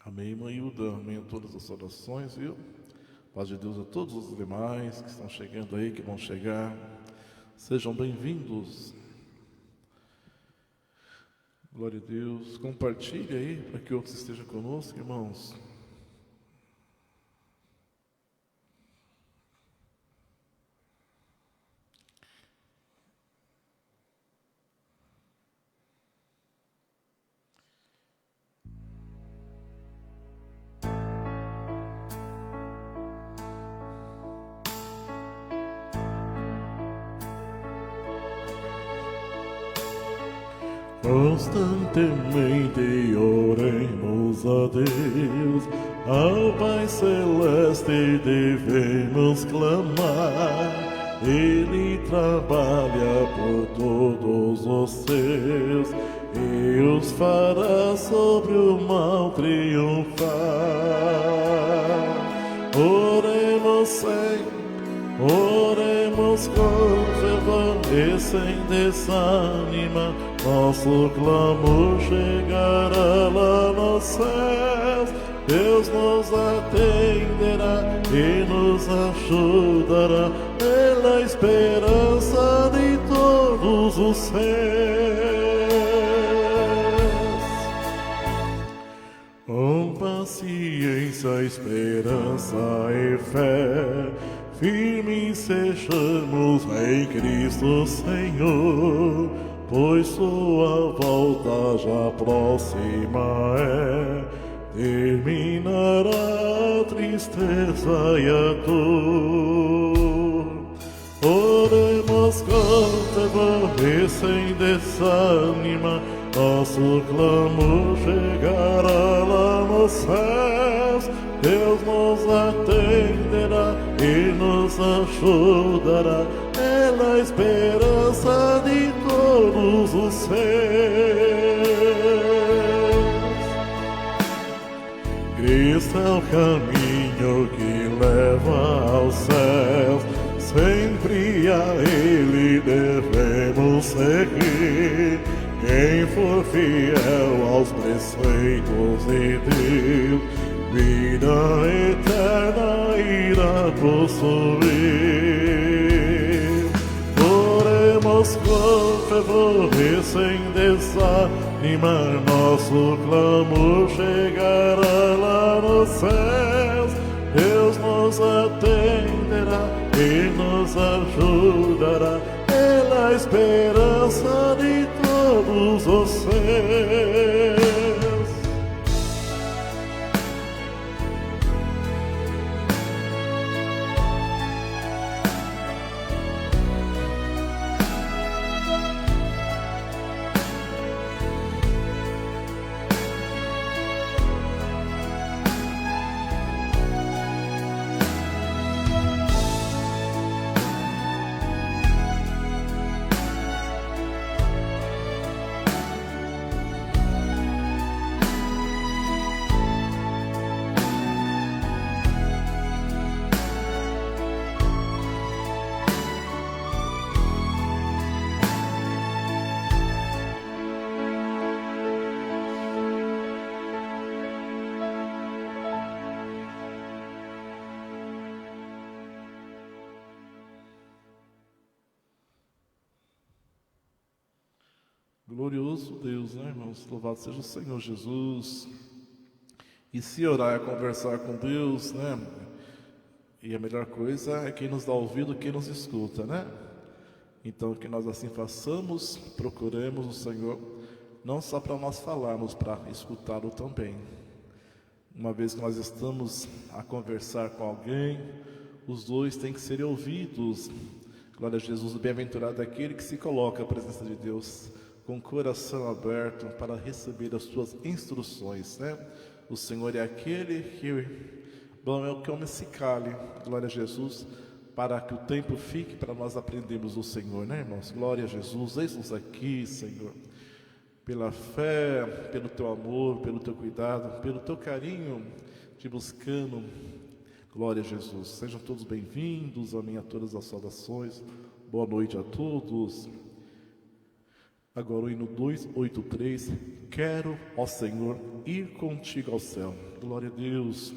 Amém, irmã Hilda, amém a todas as orações, viu? Paz de Deus a todos os demais que estão chegando aí, que vão chegar. Sejam bem-vindos. Glória a Deus. Compartilhe aí para que outros estejam conosco, irmãos. Constantemente oremos a Deus, ao Pai Celeste devemos clamar. Ele trabalha por todos os seus e os fará sobre o mal triunfar. Oremos com fervor e sem desanimar. Nosso clamor chegará lá nos céus. Deus nos atenderá e nos ajudará pela esperança de todos os céus. Com paciência, esperança e fé, firmes sejamos em Cristo Senhor, pois sua volta já próxima é. Terminará a tristeza e a dor. Oremos com fervor e sem desanimar. Nosso clamor chegará lá nos céus. Deus nos atenderá e nos ajudará pela esperança de todos os céus. Cristo é o caminho que leva aos céus, sempre a Ele devemos seguir. Quem for fiel aos preceitos de Deus, vida eterna irá possuir. Oremos com fervor e sem desanimar, nosso clamor chegará lá nos céus. Deus nos atenderá e nos ajudará pela esperança de todos os céus. Glorioso Deus, né, irmãos? Louvado seja o Senhor Jesus. E se orar é conversar com Deus, né? E a melhor coisa é quem nos dá ouvido, quem nos escuta, né? Então, que nós assim façamos, procuremos o Senhor, não só para nós falarmos, para escutá-lo também. Uma vez que nós estamos a conversar com alguém, os dois têm que ser ouvidos. Glória a Jesus, o bem-aventurado é aquele que se coloca à presença de Deus com o coração aberto para receber as suas instruções, né? O Senhor é aquele que, bom, é o que homem se cale, glória a Jesus, para que o tempo fique para nós aprendermos do Senhor, né, irmãos? Glória a Jesus, eis-nos aqui, Senhor. pela fé, pelo teu amor, pelo teu cuidado, pelo teu carinho, te buscando. Glória a Jesus. Sejam todos bem-vindos. Amém a todas as saudações. Boa noite a todos. Agora o hino 283. Quero, ó Senhor, ir contigo ao céu. Glória a Deus.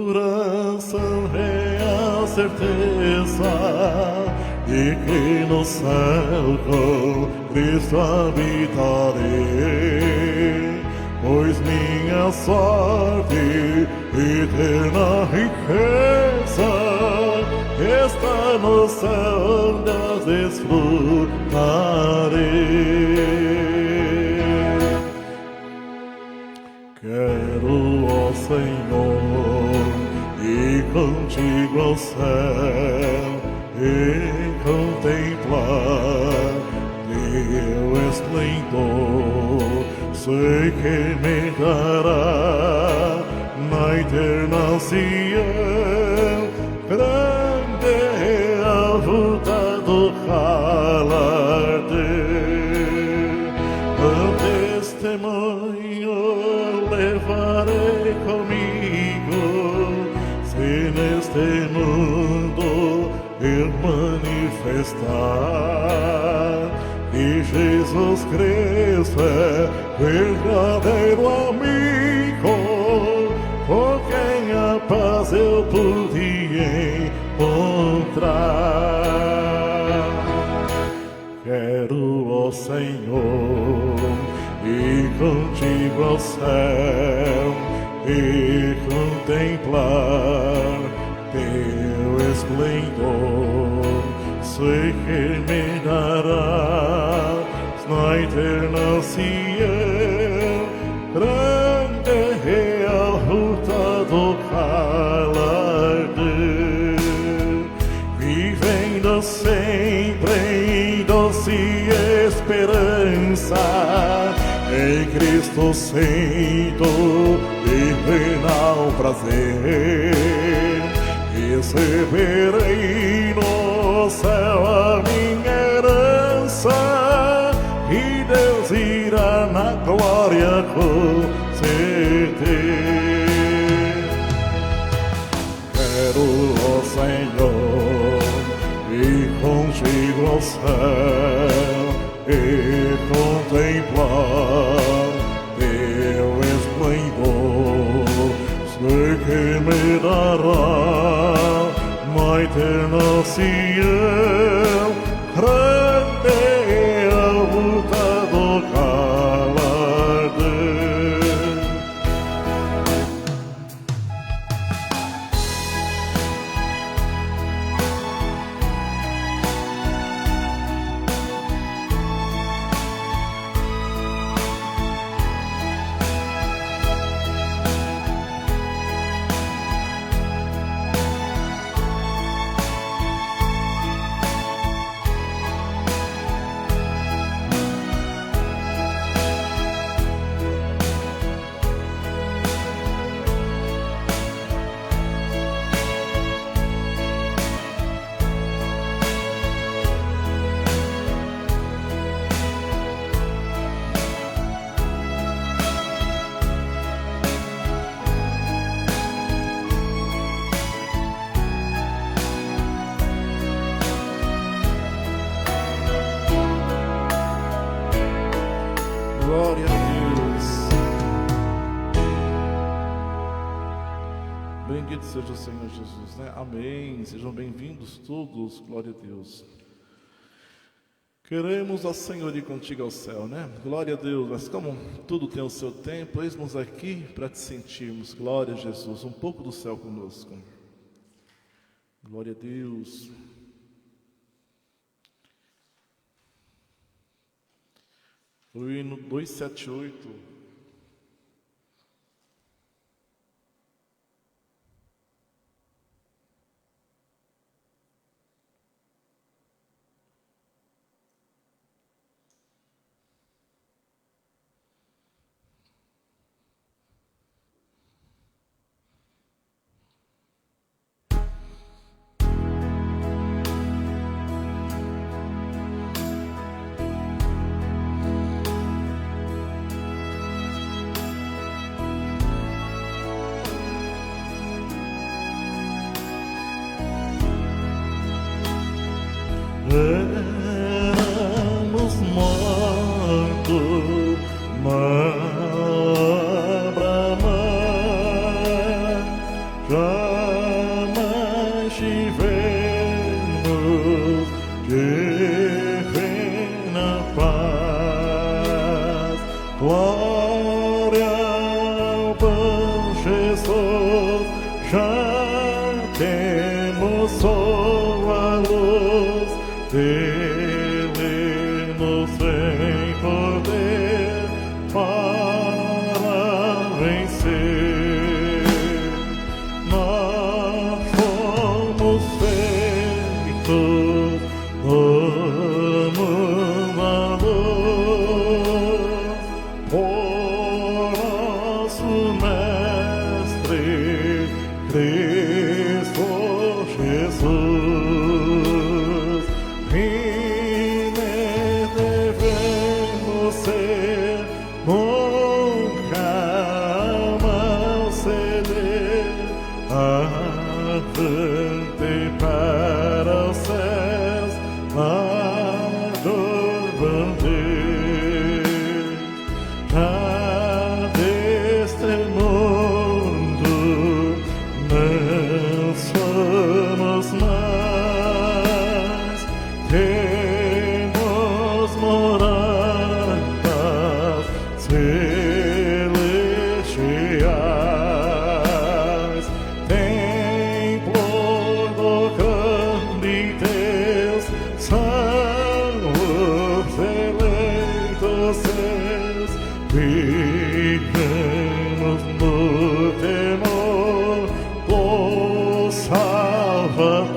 Coração real certeza de que no céu com Cristo habitarei, pois minha sorte eterna riqueza está no céu onde as desfrutarei. Quero, ó Senhor, ir contigo ao céu e contemplar teu esplendor. Sei que me dará na eterna Sião grande a luta do galardão. O testemunho levarei comigo, se neste mundo eu manifestar que Jesus Cristo é verdadeiro amigo, por quem a paz eu pude encontrar. Quero, ó Senhor, ir contigo ao céu e contemplar teu esplendor. Sei que me darás na eterna Sião grande real ruta do galardão, vivendo sempre em doce esperança, em Cristo sinto e renal prazer, receberei no céu a minha herança, e Deus irá na glória conceder. Quero, ó Senhor, ir contigo ao céu e contemplar teu esplendor. Sei que me dará uma eterna Sião grande a luta do galardão. Bendito seja o Senhor Jesus, né? Amém. Sejam bem-vindos todos, glória a Deus. Queremos, ó Senhor, ir contigo ao céu, né? Glória a Deus, mas como tudo tem o seu tempo, eis-nos aqui para te sentirmos, glória a Jesus, um pouco do céu conosco. Glória a Deus. O hino 278. Éramos mortos, Abraão, jamais tivemos que na paz. Glória ao bom Jesus, já temos só a luz dele, nos vem poder para vencer. Nós fomos feitos como uma luz por nosso Mestre Cristo Jesus. E devemos ser nunca mais ceder, avante para os céus, adorando-te. Já deste mundo não somos mais, temos moradas celestiais, templo do grande Deus, são os eleitos seus, vivemos no temor do Salvador.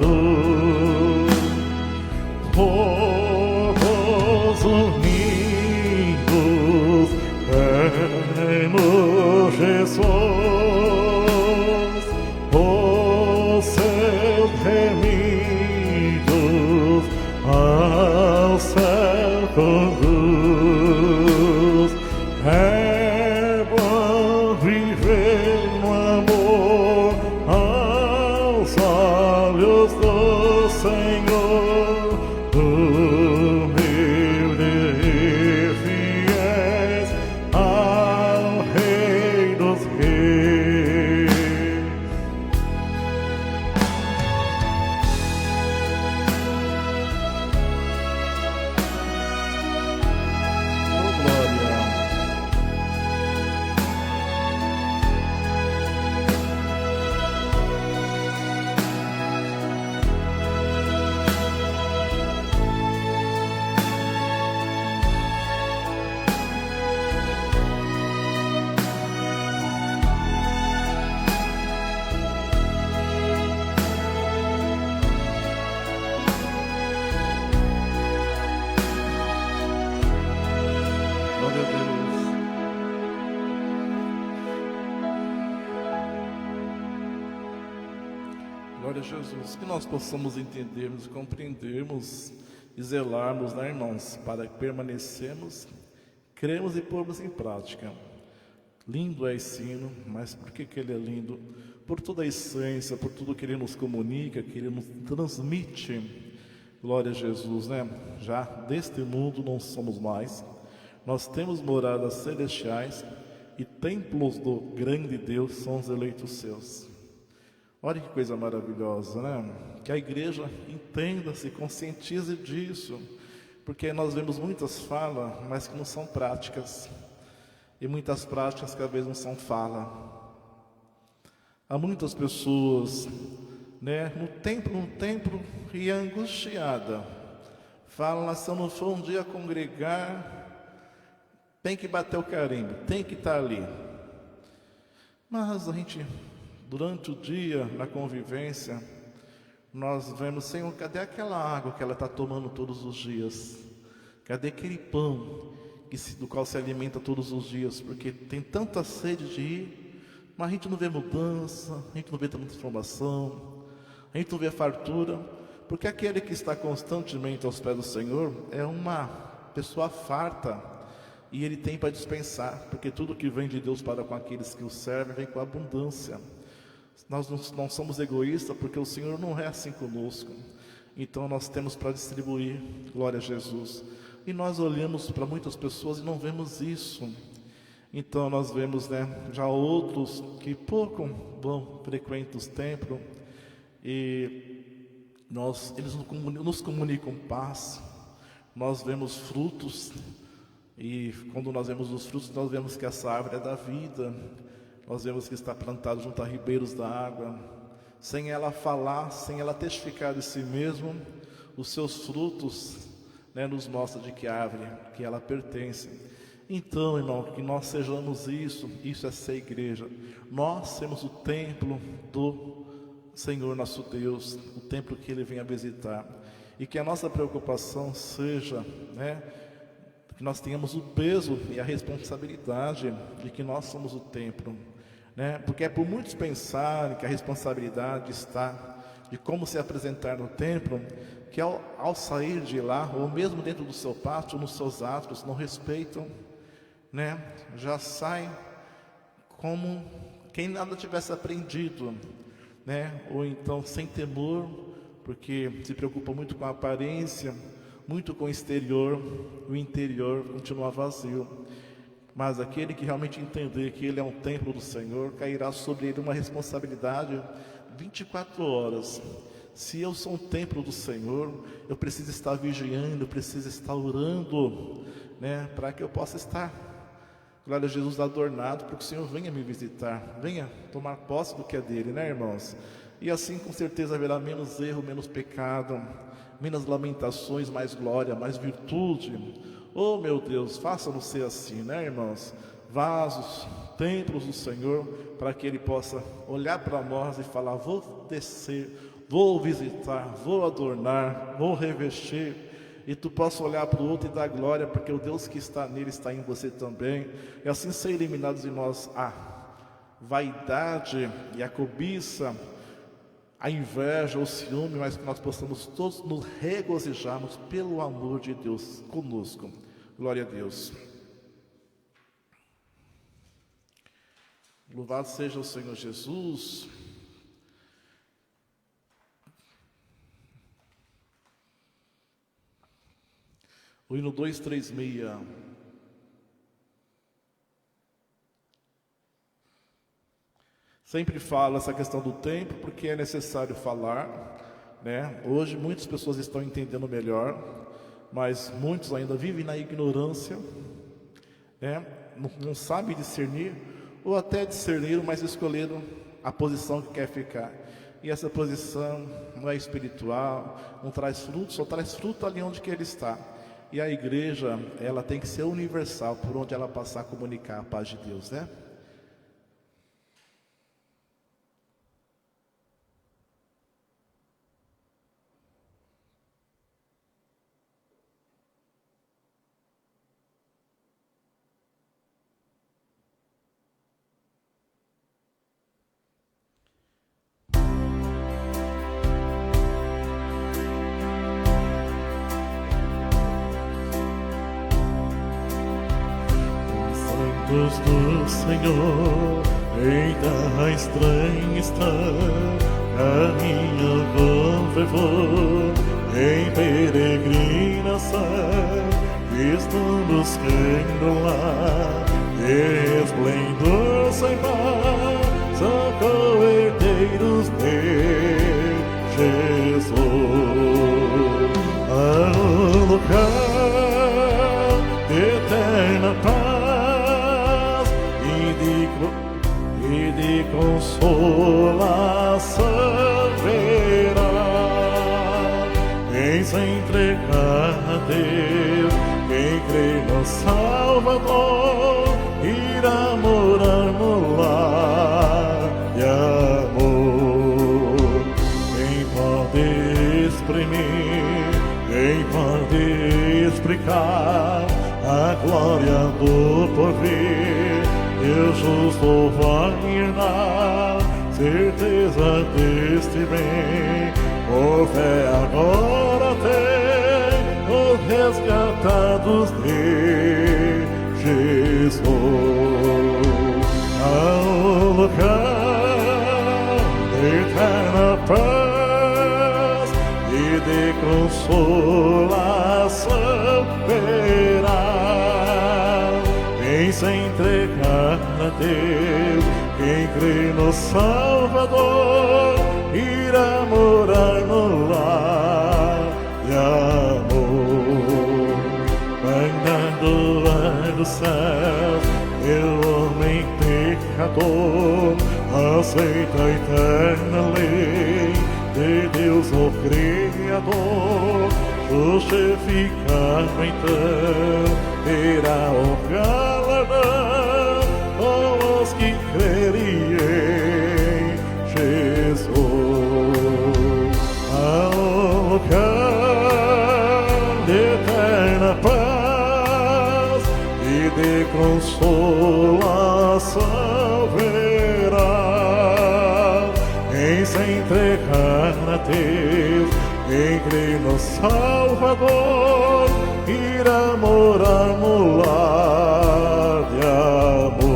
Todos unidos no Jesus, os seus remidos ao céu conduz. É bom viver no amor aos olhos do Senhor, humildes e fiéis ao Rei dos Reis. Oh, glória. Glória a Deus. Glória a Jesus. Que nós possamos entendermos e compreendermos e zelarmos, né, irmãos, para permanecermos, cremos e pormos em prática. Lindo é esse hino, mas por que ele é lindo? Por toda a essência, por tudo que ele nos comunica, que ele nos transmite. Glória a Jesus, né? Já deste mundo não somos mais. Nós temos moradas celestiais e templos do grande Deus são os eleitos seus. Olha que coisa maravilhosa, né? Que a igreja entenda, se conscientize disso, porque nós vemos muitas falas, mas que não são práticas, e muitas práticas que às vezes não são fala. Há muitas pessoas, né, no templo e angustiada, falam: se eu não for um dia congregar, tem que bater o carimbo, tem que estar ali. Mas a gente, durante o dia, na convivência, nós vemos: Senhor, cadê aquela água que ela está tomando todos os dias? Cadê aquele pão do qual se alimenta todos os dias? Porque tem tanta sede de ir, mas a gente não vê mudança, a gente não vê transformação, a gente não vê fartura, porque aquele que está constantemente aos pés do Senhor é uma pessoa farta, e ele tem para dispensar, porque tudo que vem de Deus para com aqueles que o servem vem com abundância. Nós não somos egoístas, porque o Senhor não é assim conosco. Então nós temos para distribuir, glória a Jesus. E nós olhamos para muitas pessoas e não vemos isso. Então nós vemos, né, já outros que pouco frequentam os templos, e eles nos comunicam paz. Nós vemos frutos, e quando nós vemos os frutos, nós vemos que essa árvore é da vida. Nós vemos que está plantado junto a ribeiros da água. Sem ela falar, sem ela testificar de si mesmo, os seus frutos, né, nos mostram de que árvore que ela pertence. Então, irmão, que nós sejamos isso é ser igreja. Nós somos o templo do Senhor nosso Deus, o templo que Ele vem a visitar. E que a nossa preocupação seja, né, que nós tenhamos o peso e a responsabilidade de que nós somos o templo, né? Porque é por muitos pensarem que a responsabilidade está de como se apresentar no templo, que ao sair de lá, ou mesmo dentro do seu pátio, nos seus atos, não respeitam, né? Já sai como quem nada tivesse aprendido, né? Ou então sem temor, porque se preocupa muito com a aparência, muito com o exterior, o interior continua vazio. Mas aquele que realmente entender que ele é um templo do Senhor, cairá sobre ele uma responsabilidade 24 horas. Se eu sou um templo do Senhor, eu preciso estar vigiando, eu preciso estar orando, né, para que eu possa estar, glória a Jesus, adornado, para que o Senhor venha me visitar, venha tomar posse do que é dele, né, irmãos? E assim com certeza haverá menos erro, menos pecado, menos lamentações, mais glória, mais virtude. Oh meu Deus, faça-nos ser assim, né, irmãos? Vasos, templos do Senhor, para que Ele possa olhar para nós e falar: vou descer, vou visitar, vou adornar, vou revestir. E tu possa olhar para o outro e dar glória, porque o Deus que está nele está em você também. E assim ser eliminados de nós a vaidade e a cobiça, a inveja, o ciúme, mas que nós possamos todos nos regozijarmos pelo amor de Deus conosco. Glória a Deus. Louvado seja o Senhor Jesus. O hino 236. Sempre falo essa questão do tempo, porque é necessário falar, né? Hoje muitas pessoas estão entendendo melhor, mas muitos ainda vivem na ignorância, né? Não sabem discernir, ou até discerniram, mas escolheram a posição que quer ficar. E essa posição não é espiritual, não traz fruto, só traz fruto ali onde que ele está. E a igreja, ela tem que ser universal, por onde ela passar a comunicar a paz de Deus, né? Do Senhor, em terra estranha está, caminha com fervor, em peregrinação, estão buscando lá, esplendor sem par, socorro caminheiros de Jesus, ao lugar de eterna paz e de consolação verá. Quem se entregar a Deus, quem crê no Salvador, irá morar no lar de amor. Quem pode exprimir, quem pode explicar a glória do porvir? Deus justo vai reinar, certeza deste bem. Por fé agora tem os resgatados de Jesus, ao lugar de eterna paz e de consolação verá. Quem se entregar a Deus, quem crê no Salvador, irá morar no lar de amor. Mandando lá do céu, o homem pecador aceita a eterna lei de Deus, o Criador. Justificado então terá o galardão com os que crerem em Jesus, ao lugar de eterna paz e de consolação verá. Quem se entregar a Deus, quem crê no Salvador, irá morar no lar de amor.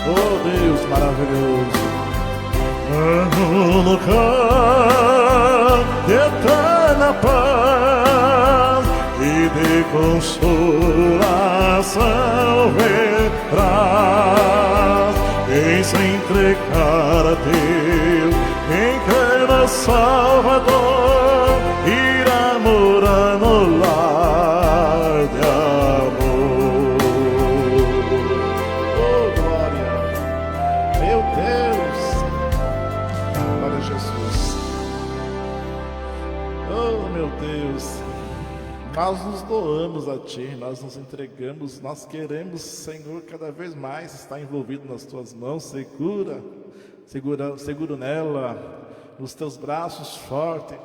Oh Deus maravilhoso, no lugar de eterna paz e de consolação verás. Quem se entregar a Deus, quem crê no Salvador, irá morar no lar de amor. oh glória, meu Deus, glória a Jesus. Oh meu Deus, nós nos doamos a Ti, nós nos entregamos, nós queremos, Senhor, cada vez mais estar envolvido nas Tuas mãos, seguro nela, nos Teus braços fortes.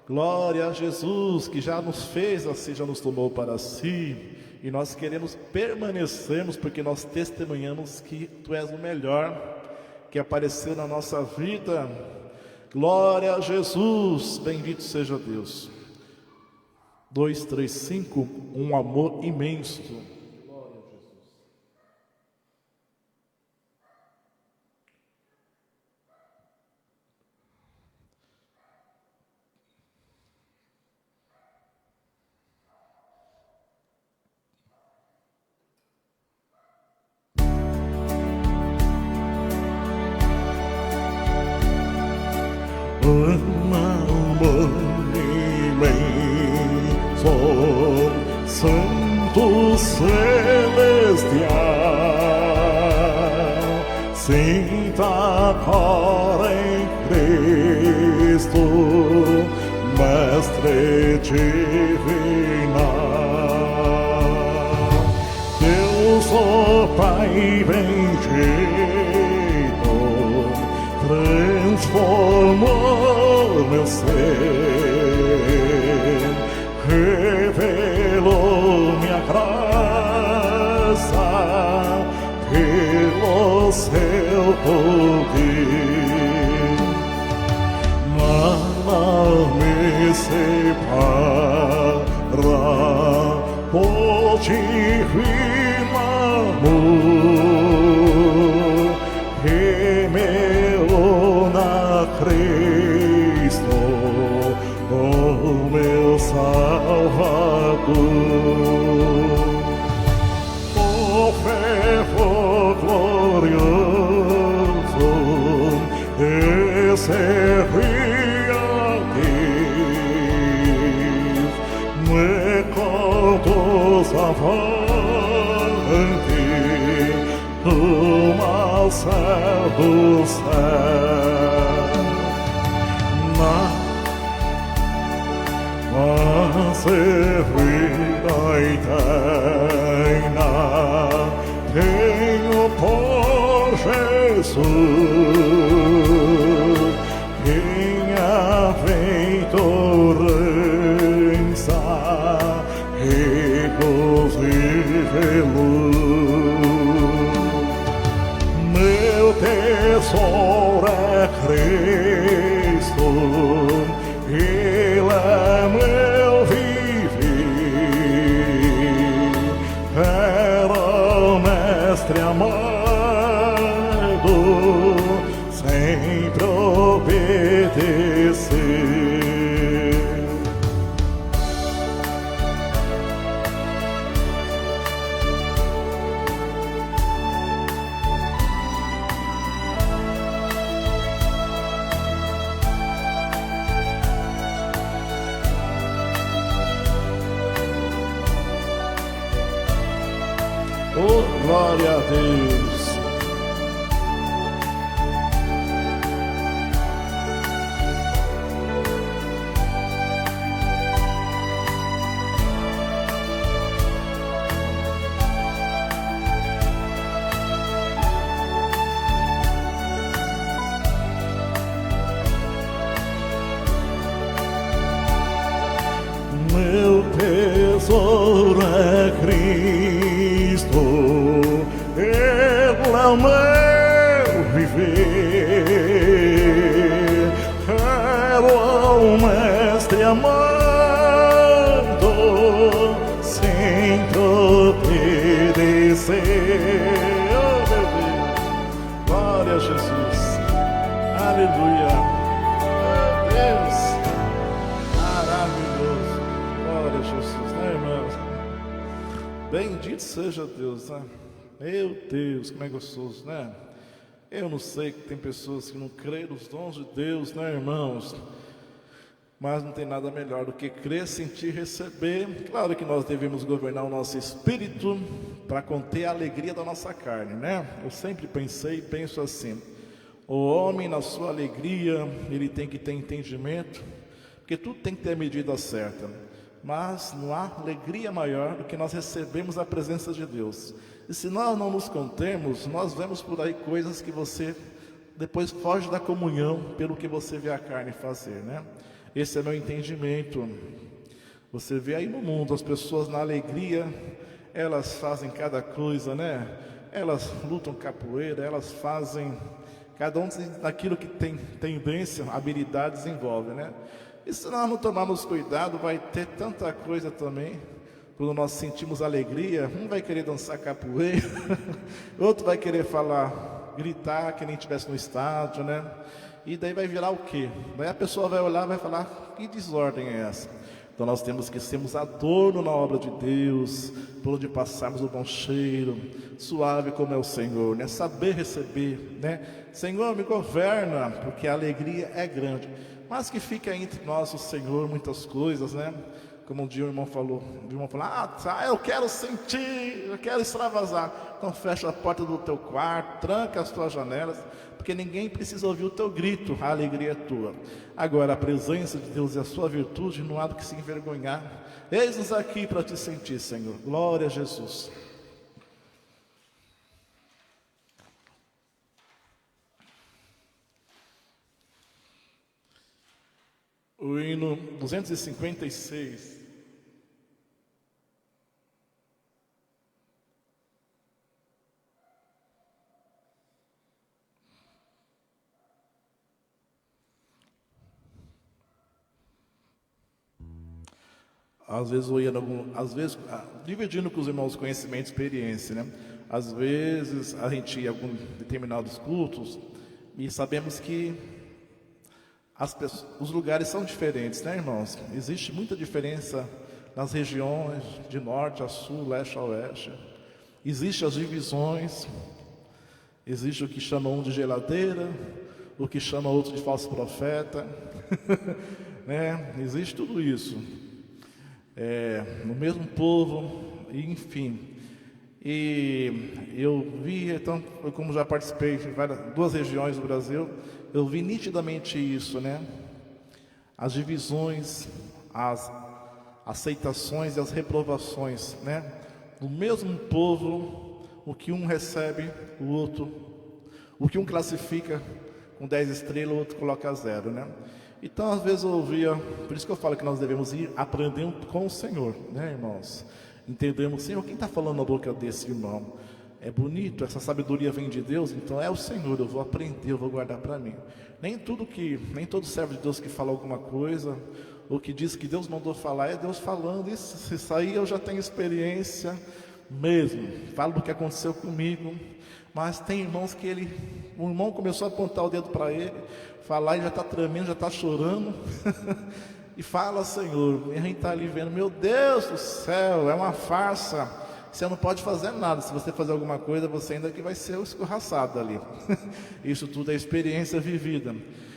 Glória a Jesus, que já nos fez assim, já nos tomou para si, e nós queremos permanecermos, porque nós testemunhamos que Tu és o melhor que apareceu na nossa vida. Glória a Jesus, bendito seja Deus. 2, 3, 5, um amor imenso. Glória a Jesus. amor imenso, Santo Celestial, sinta agora em Cristo, Mestre Divina. Deus, o Pai, vem jeito transformou meu ser, revelou minha graça pelo seu poder. Nada me separa, pode amor que meu na Cristo, o meu Salvador. O fervor glorioso esse me conduz avante rumo ao céu do céu. Mas vida eterna tenho por Jesus, minha aventurança, inclusive luz. Meu tesouro é Cristo, Ele é meu viver, era o mestre amado, sempre obedecer. Oh, glória a Deus. Meu tesouro é Cristo, Ele é o meu viver, era o mestre amado, sempre obedecer. Oh, meu Deus. Glória a Jesus. Aleluia. Meu Deus. Maravilhoso. Glória a Jesus, né, irmãos? Bendito seja Deus, né? Meu Deus, como é gostoso, né? Eu não sei que tem pessoas que não creem nos dons de Deus, né, irmãos? Mas não tem nada melhor do que crer, sentir, receber. Claro que nós devemos governar o nosso espírito para conter a alegria da nossa carne, né? Eu sempre pensei e penso assim: o homem na sua alegria, ele tem que ter entendimento, porque tudo tem que ter a medida certa. Mas não há alegria maior do que nós recebemos a presença de Deus. E se nós não nos contemos, nós vemos por aí coisas que você depois foge da comunhão pelo que você vê a carne fazer, né? Esse é meu entendimento. Você vê aí no mundo as pessoas na alegria, elas fazem cada coisa, né? Elas lutam capoeira, elas fazem cada um daquilo que tem tendência, habilidade desenvolve, né? E se nós não tomarmos cuidado, vai ter tanta coisa também. Quando nós sentimos alegria, um vai querer dançar capoeira, outro vai querer falar, gritar que nem estivesse no estádio, né? E daí vai virar o quê? Daí a pessoa vai olhar e vai falar: que desordem é essa? Então nós temos que sermos adorno na obra de Deus, por onde passarmos o bom cheiro, suave como é o Senhor, né? Saber receber, né? Senhor, me governa, porque a alegria é grande. Mas que fica entre nós, o Senhor, muitas coisas, né? Como um dia o irmão falou, eu quero sentir, eu quero extravasar. Então fecha a porta do teu quarto, tranca as tuas janelas, porque ninguém precisa ouvir o teu grito, a alegria é tua. Agora, a presença de Deus e a sua virtude, não há do que se envergonhar. Eis-nos aqui para te sentir, Senhor. Glória a Jesus. o hino 256. Às vezes eu ia dividindo com os irmãos conhecimento e experiência, né? Às vezes a gente ia a algum determinados cultos e sabemos que os lugares são diferentes, né, irmãos? Existe muita diferença nas regiões de norte a sul, leste a oeste. Existem as divisões, existe o que chama um de geladeira, o que chama outro de falso profeta, né? Existe tudo isso. No mesmo povo, enfim. E eu vi, então, como já participei de duas regiões do Brasil, eu vi nitidamente isso, né? As divisões, as aceitações e as reprovações, né? No mesmo povo, o que um recebe, o outro, o que um classifica com 10 estrelas, o outro coloca 0, né? Então, às vezes eu ouvia, por isso que eu falo que nós devemos ir aprendendo com o Senhor, né, irmãos? Entendemos, Senhor, quem está falando na boca desse irmão? É bonito, essa sabedoria vem de Deus, então é o Senhor, eu vou aprender, eu vou guardar para mim. Nem todo servo de Deus que fala alguma coisa, ou que diz que Deus mandou falar, é Deus falando. Isso aí eu já tenho experiência mesmo, falo do que aconteceu comigo. Mas tem irmãos que o irmão começou a apontar o dedo para ele, falar, ele já está tremendo, já está chorando, e fala, Senhor, e a gente está ali vendo, meu Deus do céu, é uma farsa, você não pode fazer nada, se você fazer alguma coisa, você ainda que vai ser o escorraçado ali. Isso tudo é experiência vivida.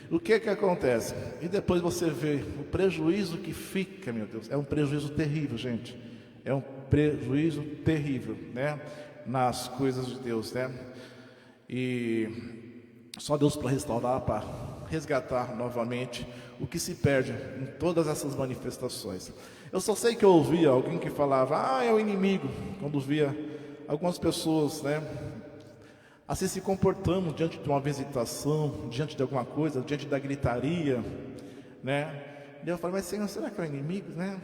O que acontece? E depois você vê o prejuízo que fica, meu Deus, é um prejuízo terrível, gente, é um prejuízo terrível, né? Nas coisas de Deus, né? E só Deus para restaurar, para resgatar novamente o que se perde em todas essas manifestações. Eu só sei que eu ouvia alguém que falava, é o inimigo, quando via algumas pessoas, né, assim se comportando diante de uma visitação, diante de alguma coisa, diante da gritaria, né? E eu falei, mas Senhor, será que é o inimigo, né?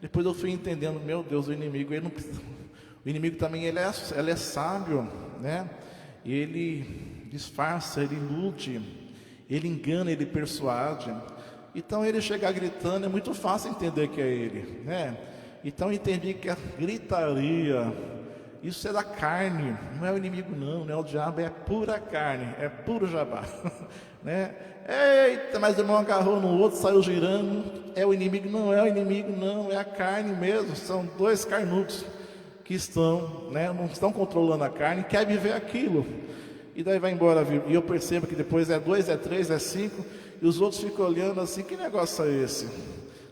Depois eu fui entendendo, meu Deus, o inimigo, ele não precisa. O inimigo também, ele é sábio, né? Ele disfarça, ele ilude, ele engana, ele persuade. Então ele chegar gritando, é muito fácil entender que é ele, né? Então eu entendi que a gritaria, isso é da carne, não é o inimigo não é o diabo, é pura carne, é puro jabá, né? Eita, mas o irmão agarrou no outro, saiu girando, é o inimigo? Não é o inimigo não, é a carne mesmo, são dois carnudos que estão, né, não estão controlando a carne, quer viver aquilo, e daí vai embora, e eu percebo que depois é 2, é 3, é 5, e os outros ficam olhando assim, que negócio é esse?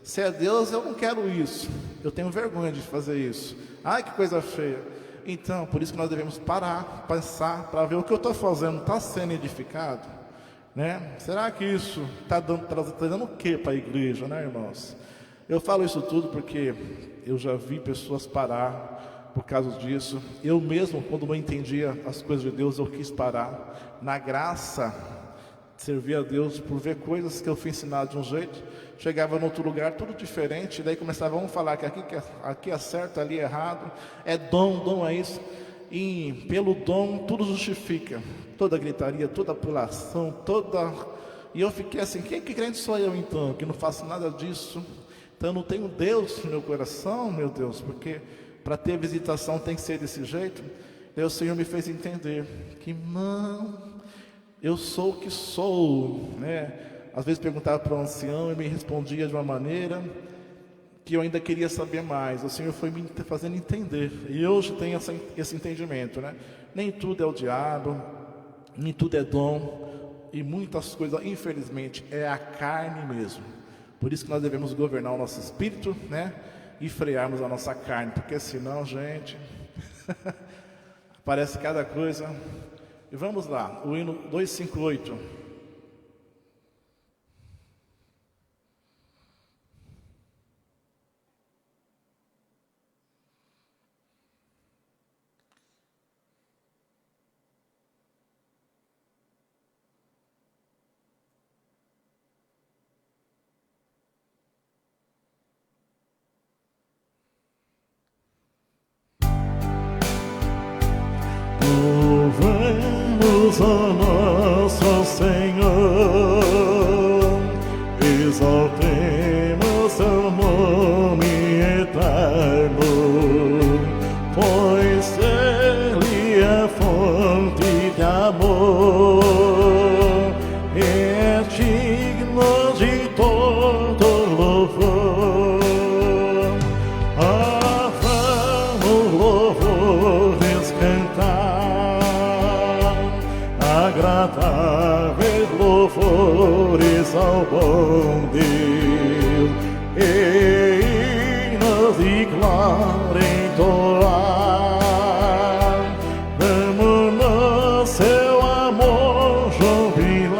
Se é Deus, eu não quero isso, eu tenho vergonha de fazer isso, ai que coisa feia. Então, por isso que nós devemos parar, pensar, para ver o que eu estou fazendo, está sendo edificado, né? Será que isso está dando o que para a igreja, né, irmãos? Eu falo isso tudo porque eu já vi pessoas parar por causa disso. Eu mesmo, quando não entendia as coisas de Deus, eu quis parar. Na graça, servir a Deus por ver coisas que eu fui ensinado de um jeito, chegava em outro lugar, tudo diferente, daí começava a falar que aqui é certo, ali é errado, é dom é isso, e pelo dom tudo justifica, toda gritaria, toda apelação, e eu fiquei assim, que crente sou eu então, que não faço nada disso? Então eu não tenho Deus no meu coração, meu Deus, porque para ter visitação tem que ser desse jeito. Daí o Senhor me fez entender que não, eu sou o que sou, né? Às vezes perguntava para um ancião e me respondia de uma maneira que eu ainda queria saber mais. O Senhor foi me fazendo entender, e hoje tenho esse entendimento, né? Nem tudo é o diabo, nem tudo é dom, e muitas coisas, infelizmente, é a carne mesmo. Por isso que nós devemos governar o nosso espírito, né? E frearmos a nossa carne, porque senão, gente, parece cada coisa. E vamos lá, o hino 258. Louvemos a nosso Senhor, exaltemos seu nome eterno, pois Ele é fonte de amor, é digno de todo louvor. Vamos louvores cantar, agradáveis louvores ao bom Deus, e hinos de glória entoar. Vamos no seu amor jubilar,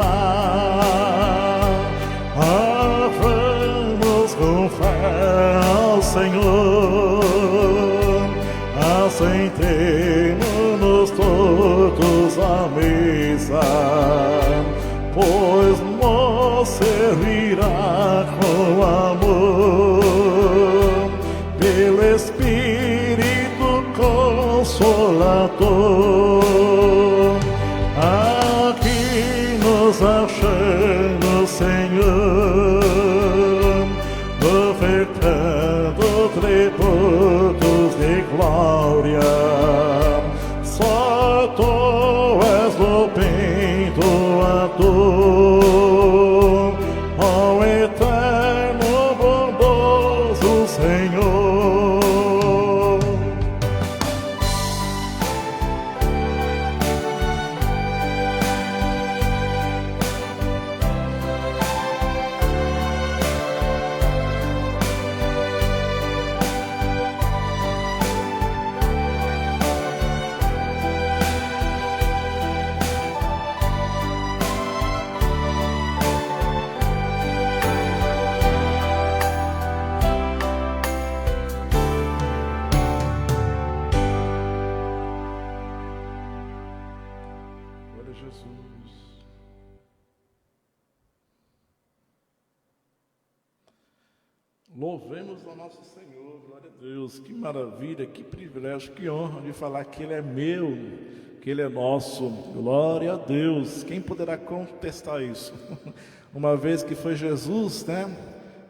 vamos com fé ao Senhor, assentemo-nos todos à mesa, pois nos servirá com amor, pelo Espírito Consolador. Aqui nos achamos, Senhor, ofertando tributos de glória. Só Tu és o bem doador, ó eterno bondoso Senhor. Glória a Jesus. Louvemos ao nosso Senhor, glória a Deus. Que maravilha, que privilégio, que honra de falar que Ele é meu, que Ele é nosso. Glória a Deus. Quem poderá contestar isso? Uma vez que foi Jesus, né,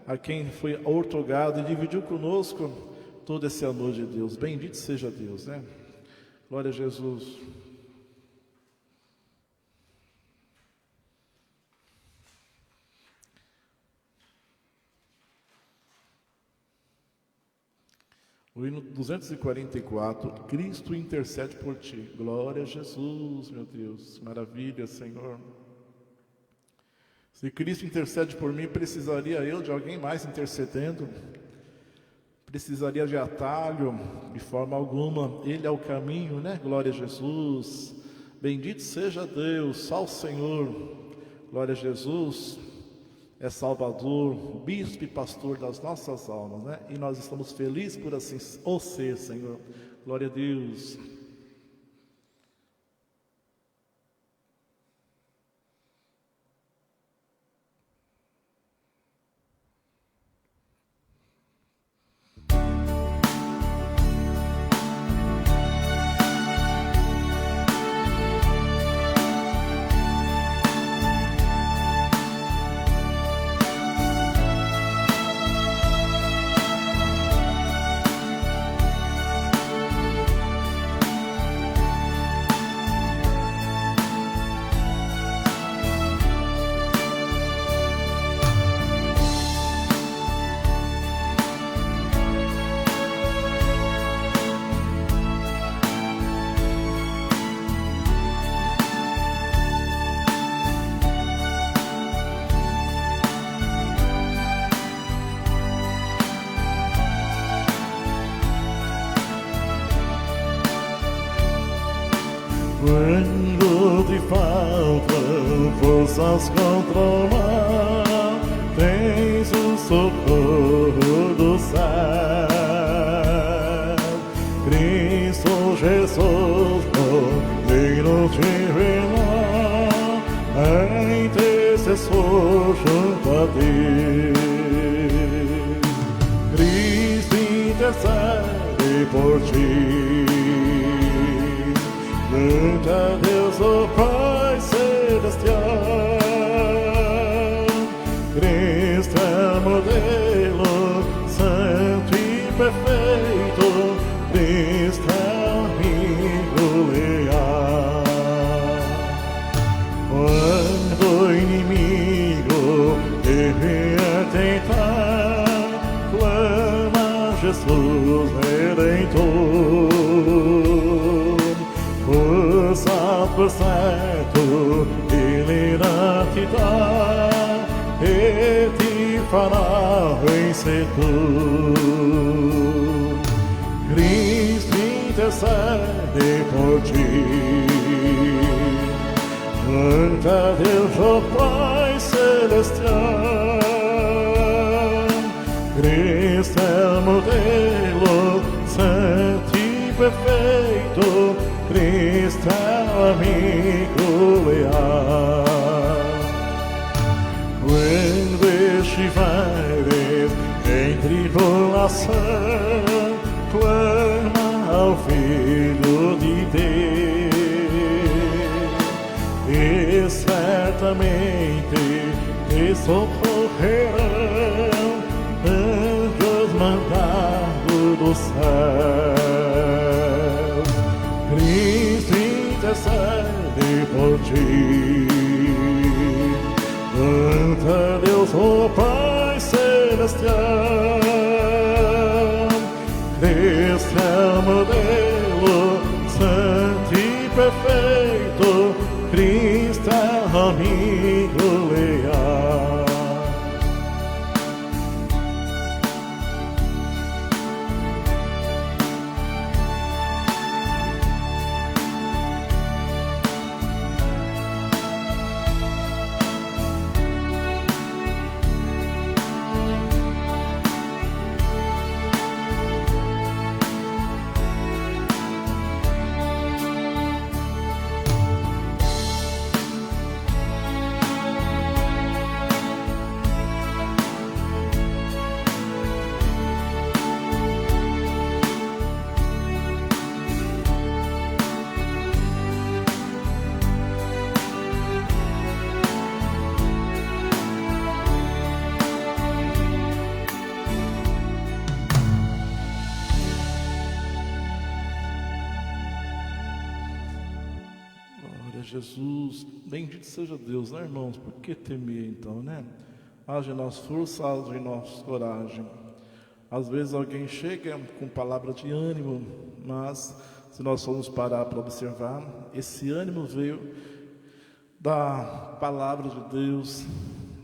a quem foi outorgado e dividiu conosco todo esse amor de Deus. Bendito seja Deus, né? Glória a Jesus. O hino 244, Cristo intercede por ti. Glória a Jesus, meu Deus, maravilha, Senhor. Se Cristo intercede por mim, precisaria eu de alguém mais intercedendo? Precisaria de atalho? De forma alguma, Ele é o caminho, né? Glória a Jesus. Bendito seja Deus, só o Senhor. Glória a Jesus. É Salvador, bispo e pastor das nossas almas, né? E nós estamos felizes por assim o ser, Senhor. Glória a Deus. Quando te faltam forças contra o mal, tens o socorro do céu. Cristo Jesus, digno de reinar, é intercessor junto a ti. Cristo intercede por ti. Junto a Deus o Pai. certo Ele irá te dar e te fará vencer tu. Cristo intercede por ti. Canta Deus, o Pai Celestial. Cristo é o modelo santo e perfeito. Cristo é o amigo leal. Quando estiveres em tribulação, clama ao Filho de Deus, e certamente te socorrerão anjos mandados do céu. Cristo intercede por ti. Canta Deus, o Pai Celestial. Cristo é o modelo santo e perfeito. Cristo é amigo leal. Jesus, bendito seja Deus, né, irmãos? Por que temer então, né? Haja em nós força, haja em nós coragem. Às vezes alguém chega com palavra de ânimo, mas se nós formos parar para observar, esse ânimo veio da palavra de Deus,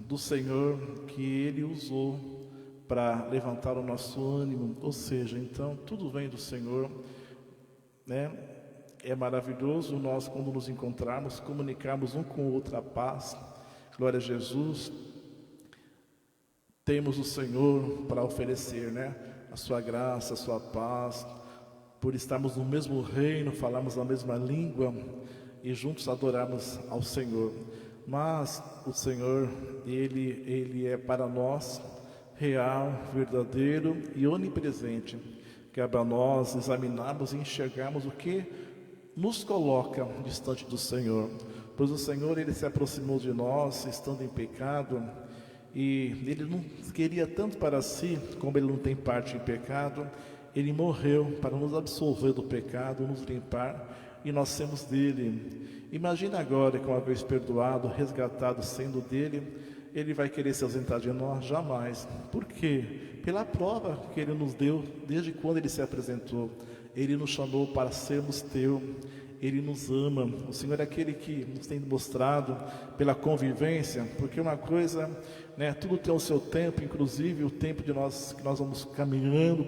do Senhor, que Ele usou para levantar o nosso ânimo. Ou seja, então, tudo vem do Senhor, né? É maravilhoso nós, quando nos encontrarmos, comunicarmos um com o outro a paz. Glória a Jesus. Temos o Senhor para oferecer, né? A sua graça, a sua paz. Por estarmos no mesmo reino, falarmos a mesma língua e juntos adorarmos ao Senhor. Mas o Senhor, Ele é para nós real, verdadeiro e onipresente. Cabe a nós examinarmos e enxergarmos o que nos coloca distante do Senhor, pois o Senhor, Ele se aproximou de nós estando em pecado, e Ele não queria tanto para si, como Ele não tem parte em pecado, Ele morreu para nos absolver do pecado, nos limpar, e nós sermos dele. Imagina agora que, uma vez perdoado, resgatado, sendo dele, Ele vai querer se ausentar de nós? Jamais. Por quê? Pela prova que Ele nos deu desde quando Ele se apresentou. Ele nos chamou para sermos teu, Ele nos ama. O Senhor é aquele que nos tem mostrado pela convivência, porque uma coisa, né, tudo tem o seu tempo, inclusive o tempo de nós, que nós vamos caminhando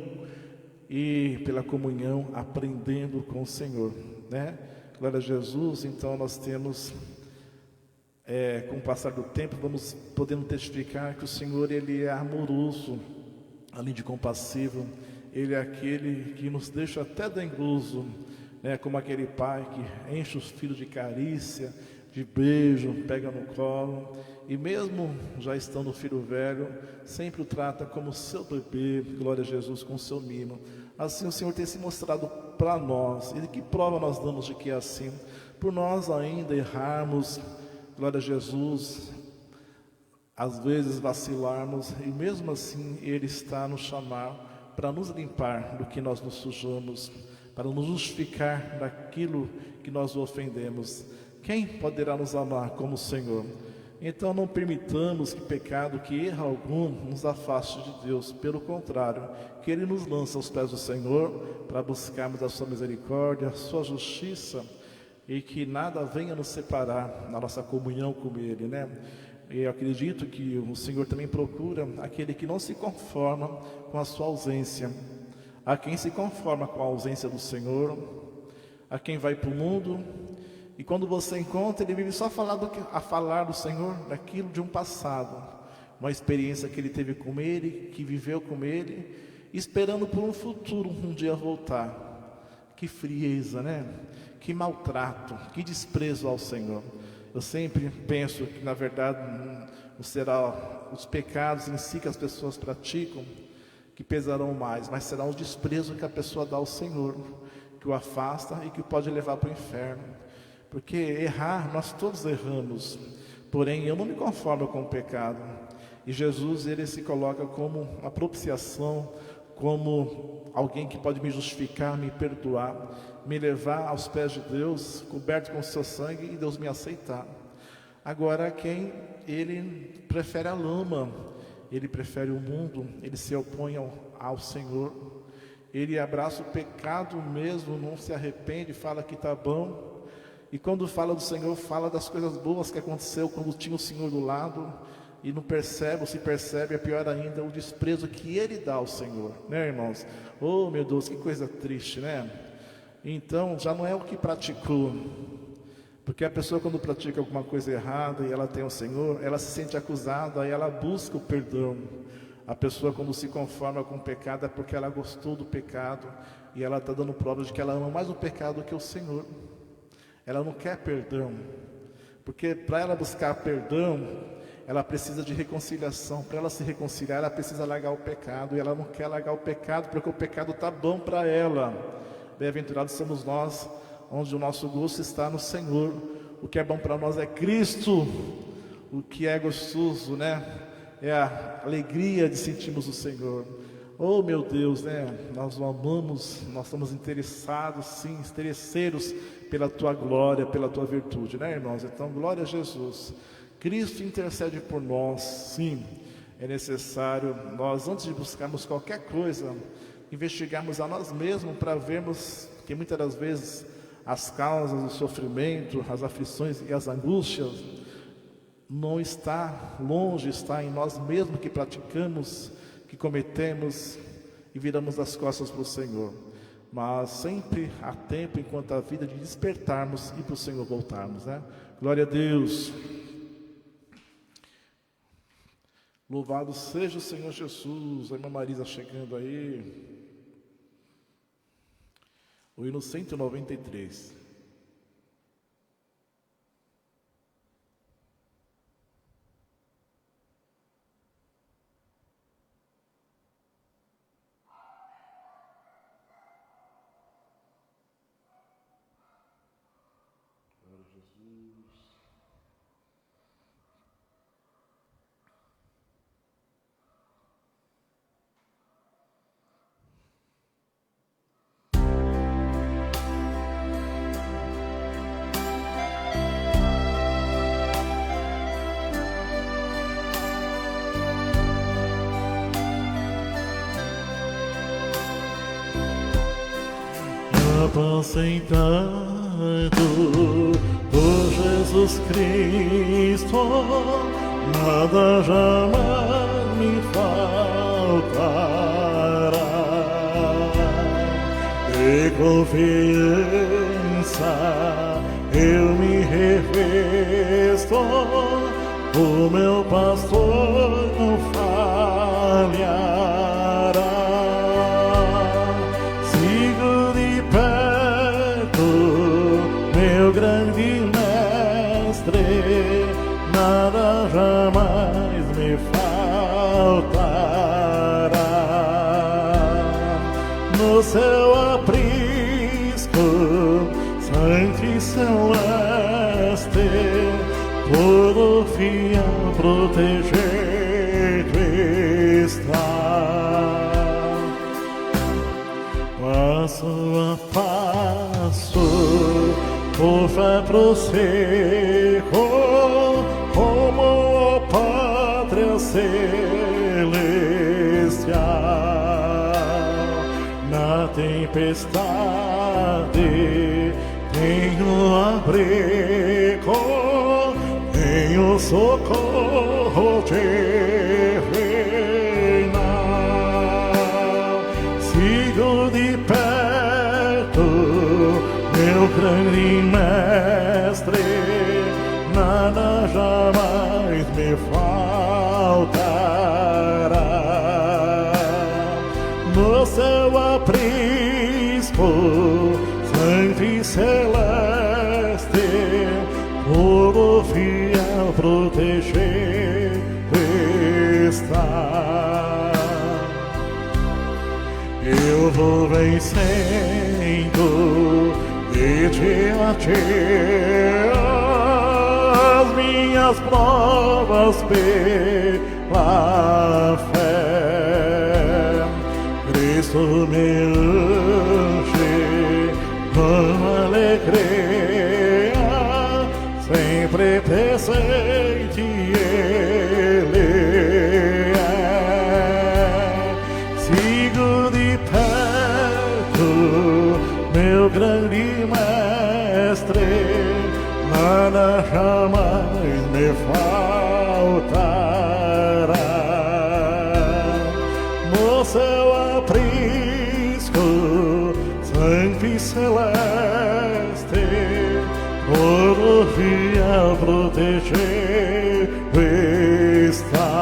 e pela comunhão, aprendendo com o Senhor, né? Glória a Jesus. Então nós temos, com o passar do tempo, vamos podendo testificar que o Senhor, Ele é amoroso, além de compassivo. Ele é aquele que nos deixa até dengoso, né? Como aquele pai que enche os filhos de carícia, de beijo, pega no colo, e mesmo já estando o filho velho, sempre o trata como seu bebê. Glória a Jesus, com seu mimo. Assim o Senhor tem se mostrado para nós. E que prova nós damos de que é assim? Por nós ainda errarmos, glória a Jesus, às vezes vacilarmos, e mesmo assim Ele está a nos chamar para nos limpar do que nós nos sujamos, para nos justificar daquilo que nós o ofendemos. Quem poderá nos amar como o Senhor? Então não permitamos que pecado, que erro algum, nos afaste de Deus. Pelo contrário, que Ele nos lança aos pés do Senhor, para buscarmos a sua misericórdia, a sua justiça, e que nada venha nos separar na nossa comunhão com Ele, né? E eu acredito que o Senhor também procura aquele que não se conforma com a sua ausência. A quem se conforma com a ausência do Senhor, a quem vai para o mundo, e quando você encontra, ele vive só a falar do Senhor, daquilo de um passado, uma experiência que ele teve com Ele, que viveu com Ele, esperando por um futuro, um dia voltar. Que frieza, né? Que maltrato, que desprezo ao Senhor. Eu sempre penso que, na verdade, não será os pecados em si que as pessoas praticam que pesarão mais, mas será o desprezo que a pessoa dá ao Senhor, que o afasta e que o pode levar para o inferno. Porque errar, nós todos erramos, porém eu não me conformo com o pecado. E Jesus, ele se coloca como uma propiciação, como alguém que pode me justificar, me perdoar, me levar aos pés de Deus, coberto com o seu sangue, e Deus me aceitar. Agora, quem ele prefere a lama, ele prefere o mundo, ele se opõe ao Senhor, ele abraça o pecado mesmo, não se arrepende, fala que está bom, e quando fala do Senhor, fala das coisas boas que aconteceu quando tinha o Senhor do lado, e não percebe, ou se percebe, é pior ainda, o desprezo que ele dá ao Senhor, né, irmãos? Oh, meu Deus, que coisa triste, né? Então, já não é o que praticou, porque a pessoa, quando pratica alguma coisa errada e ela tem o Senhor, ela se sente acusada e ela busca o perdão. A pessoa, quando se conforma com o pecado, é porque ela gostou do pecado e ela está dando prova de que ela ama mais o pecado que o Senhor. Ela não quer perdão, porque para ela buscar perdão, ela precisa de reconciliação. Para ela se reconciliar, ela precisa largar o pecado, e ela não quer largar o pecado porque o pecado está bom para ela. Bem-aventurados somos nós, onde o nosso gosto está no Senhor. O que é bom para nós é Cristo. O que é gostoso, né? É a alegria de sentirmos o Senhor. Oh, meu Deus, né? Nós o amamos, nós estamos interessados, sim, interesseiros pela Tua glória, pela Tua virtude, né, irmãos? Então, glória a Jesus. Cristo intercede por nós, sim. É necessário nós, antes de buscarmos qualquer coisa, investigarmos a nós mesmos para vermos que muitas das vezes as causas do sofrimento, as aflições e as angústias não está longe, está em nós mesmos que praticamos, que cometemos e viramos as costas para o Senhor. Mas sempre há tempo, enquanto a vida, de despertarmos e para o Senhor voltarmos, né? Glória a Deus. Louvado seja o Senhor Jesus. A irmã Marisa chegando aí. O hino 193. Glória a Jesus. Apacentado por Jesus Cristo, nada jamais me faltará. De confiança eu me revesto, o meu pastor não falhará. Sigo de perto meu grande mestre, nada jamais me faltará. No seu aprisco santo e celeste, todo fiel protegido está. Passo a passo, por fé prossigo, como a pátria celestial. Na tempestade tenho abrigo, tenho socorro terrenal. Sigo de perto meu grande mestre, nada jamais me faltará. No seu aprisco santo e celeste, todo fiel proteger está. Eu vou vencendo de dia a dia as minhas provas pela fé. Cristo me unge com alegria, sempre presente Ele é. Sigo de perto meu grande mestre, nada jamais me faltará. No seu aprisco santo e celeste, todo fiel proteger está.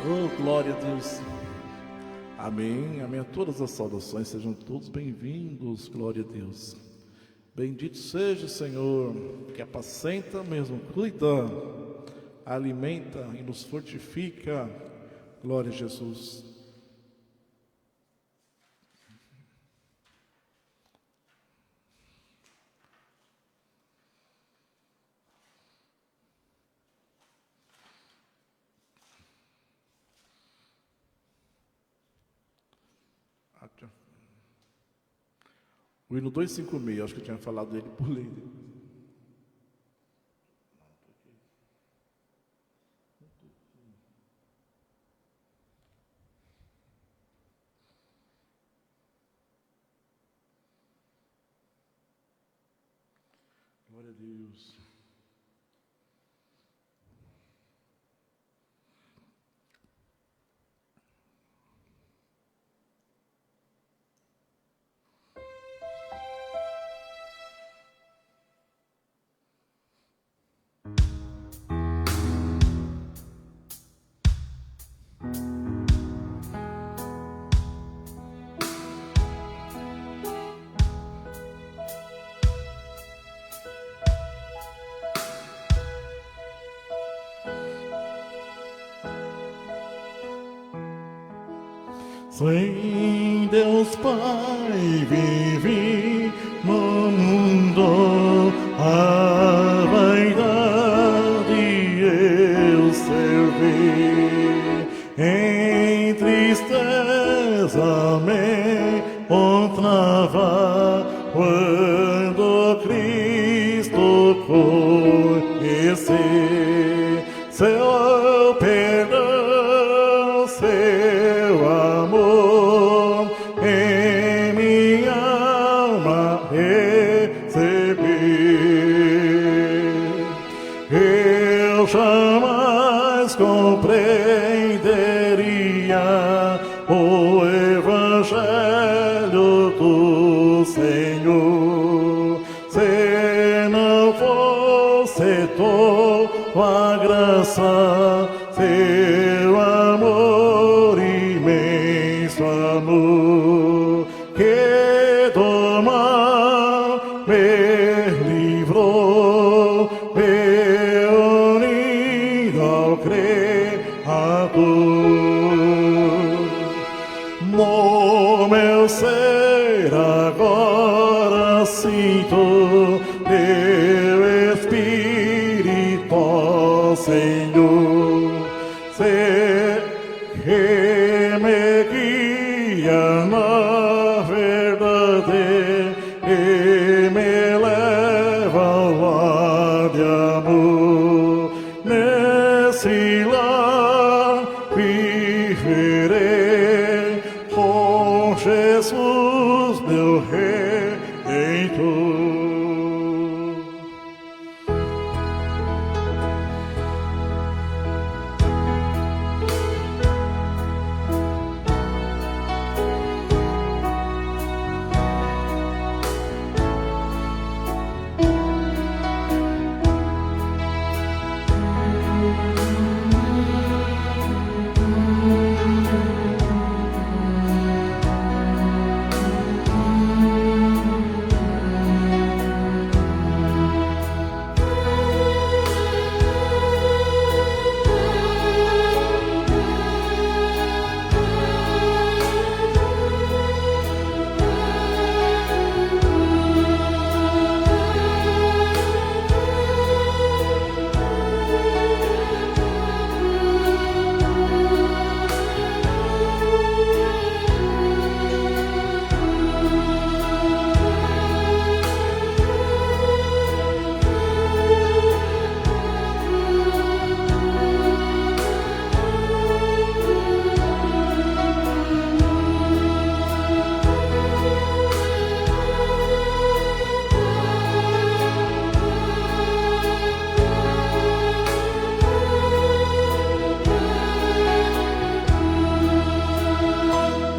Oh, glória a Deus. Amém, amém. A todas as saudações, sejam todos bem-vindos, glória a Deus. Bendito seja o Senhor, que apacenta mesmo, cuida, alimenta e nos fortifica, glória a Jesus. O hino 256, acho que eu tinha falado dele, pulei. Glória a Deus. Sem Deus Pai vive no mundo, a vaidade eu servi. Em tristeza me encontrava quando Cristo conheci. Seu perdão, seu amor, em minha alma recebi. Eu jamais compreenderia Evangelho do Senhor. Se não fosse tua graça, seu amor, imenso amor, que do mal me livrou, me unido ao Criador. No meu ser agora sinto teu Espírito, Senhor, que me guia na verdade e me leva ao lar de amor. Nesse lar viverei com Jesus, meu Redentor.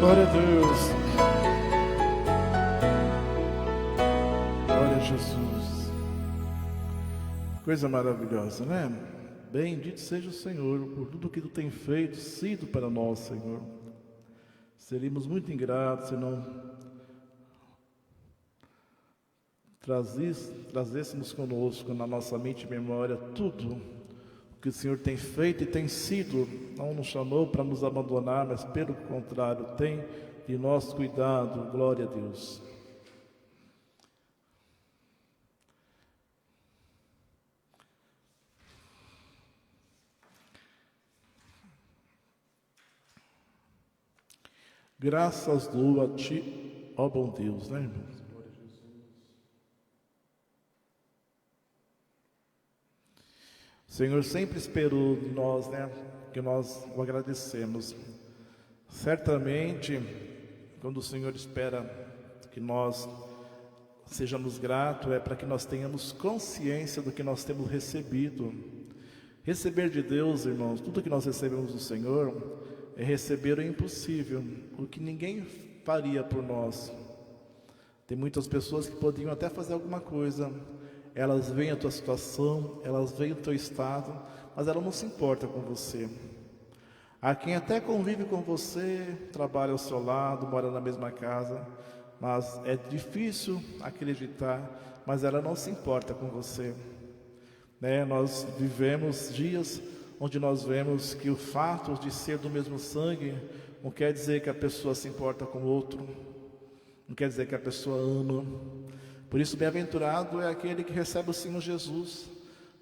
Glória a Deus. Glória a Jesus. Coisa maravilhosa, né? Bendito seja o Senhor por tudo que Tu tem feito, sido para nós, Senhor. Seríamos muito ingratos se não trazêssemos conosco na nossa mente e memória tudo que o Senhor tem feito e tem sido. Não nos chamou para nos abandonar, mas pelo contrário, tem de nosso cuidado. Glória a Deus. Graças dou a Ti, ó bom Deus, né, irmãos? O Senhor sempre esperou de nós, né, que nós o agradecemos. Certamente, quando o Senhor espera que nós sejamos gratos, é para que nós tenhamos consciência do que nós temos recebido. Receber de Deus, irmãos, tudo que nós recebemos do Senhor é receber o impossível, o que ninguém faria por nós. Tem muitas pessoas que poderiam até fazer alguma coisa. Elas veem a tua situação, elas veem o teu estado, mas ela não se importa com você. Há quem até convive com você, trabalha ao seu lado, mora na mesma casa, mas é difícil acreditar, mas ela não se importa com você. Né? Nós vivemos dias onde nós vemos que o fato de ser do mesmo sangue não quer dizer que a pessoa se importa com o outro, não quer dizer que a pessoa ama. Por isso, bem-aventurado é aquele que recebe o Senhor Jesus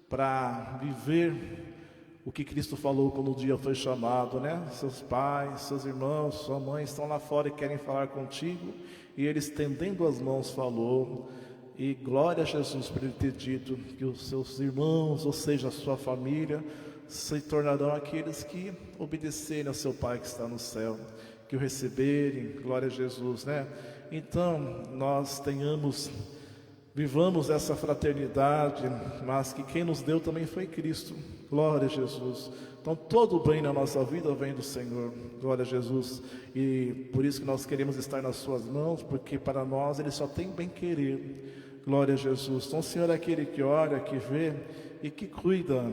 para viver o que Cristo falou quando o dia foi chamado, né? Seus pais, seus irmãos, sua mãe estão lá fora e querem falar contigo, e ele, estendendo as mãos, falou. E glória a Jesus por ele ter dito que os seus irmãos, ou seja, a sua família, se tornarão aqueles que obedecerem ao seu Pai que está no céu, que o receberem. Glória a Jesus, né? Então, nós tenhamos vivamos essa fraternidade, mas que quem nos deu também foi Cristo. Glória a Jesus. Então todo o bem na nossa vida vem do Senhor. Glória a Jesus. E por isso que nós queremos estar nas suas mãos, porque para nós Ele só tem bem querer. Glória a Jesus. Então o Senhor é aquele que olha, que vê e que cuida,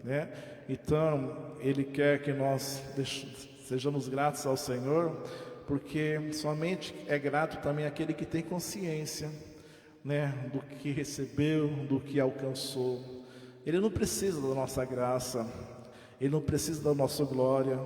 né? Então Ele quer que nós sejamos gratos ao Senhor, porque somente é grato também aquele que tem consciência, né, do que recebeu, do que alcançou. Ele não precisa da nossa graça, Ele não precisa da nossa glória.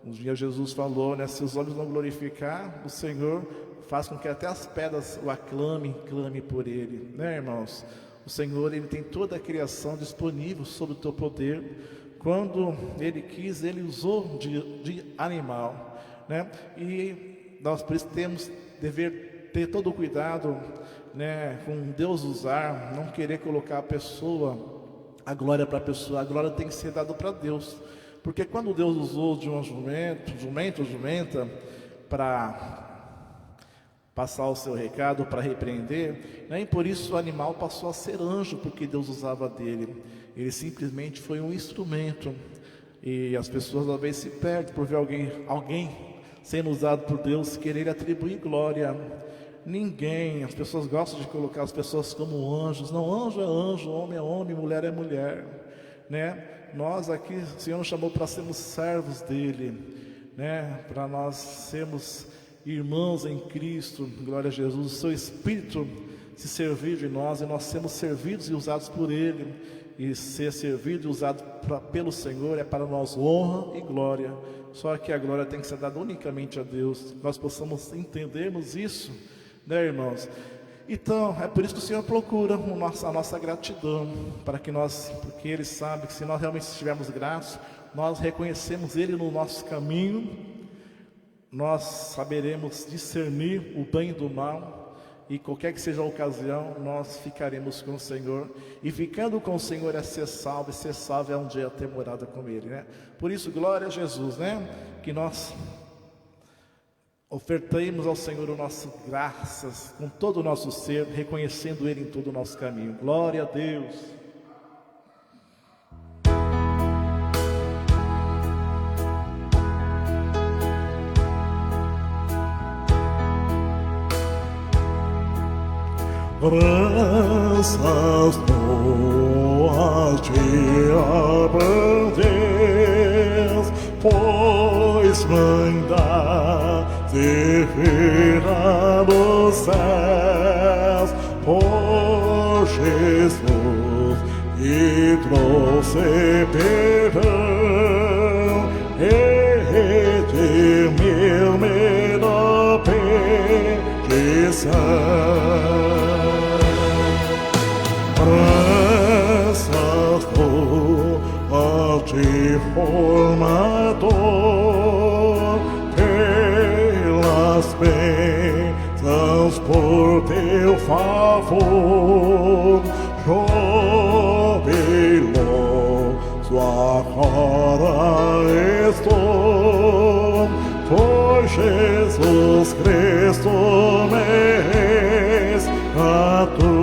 Um dia Jesus falou, né, se os olhos não glorificar o Senhor, faz com que até as pedras o aclamem, clame por Ele, né, irmãos? O Senhor, Ele tem toda a criação disponível sob o teu poder. Quando Ele quis, Ele usou de animal, né? E nós por isso dever ter todo o cuidado, né, com Deus usar, não querer colocar a glória para a pessoa. A glória tem que ser dada para Deus, porque quando Deus usou de um jumento ou jumenta para passar o seu recado, para repreender, né, e por isso o animal passou a ser anjo, porque Deus usava dele. Ele simplesmente foi um instrumento. E as pessoas às vezes se perdem por ver alguém sendo usado por Deus, querer atribuir glória. Ninguém, as pessoas gostam de colocar as pessoas como anjos. Não, anjo é anjo, homem é homem, mulher é mulher, né? Nós aqui, o Senhor nos chamou para sermos servos dele, né? Para nós sermos irmãos em Cristo. Glória a Jesus. O seu Espírito se servir de nós, e nós sermos servidos e usados por Ele. E ser servido e usado pelo Senhor é para nós honra e glória. Só que a glória tem que ser dada unicamente a Deus. Nós possamos entendermos isso, né, irmãos? Então, é por isso que o Senhor procura a nossa gratidão, porque Ele sabe que se nós realmente estivermos gratos, nós reconhecemos Ele no nosso caminho, nós saberemos discernir o bem do mal, e qualquer que seja a ocasião, nós ficaremos com o Senhor. E ficando com o Senhor é ser salvo, e ser salvo é um dia ter morada com Ele, né? Por isso, glória a Jesus, né? Que nós ofertemos ao Senhor o nosso graças com todo o nosso ser, reconhecendo Ele em todo o nosso caminho. Glória a Deus. Graças tuas te abrandes, pois mandaste vir dos céus, por Jesus que trouxe perdão, e redimiu da perdição. Graças ao te formador, pelas bênçãos por teu favor, jubiloso agora estou, por Jesus Cristo me resgatou.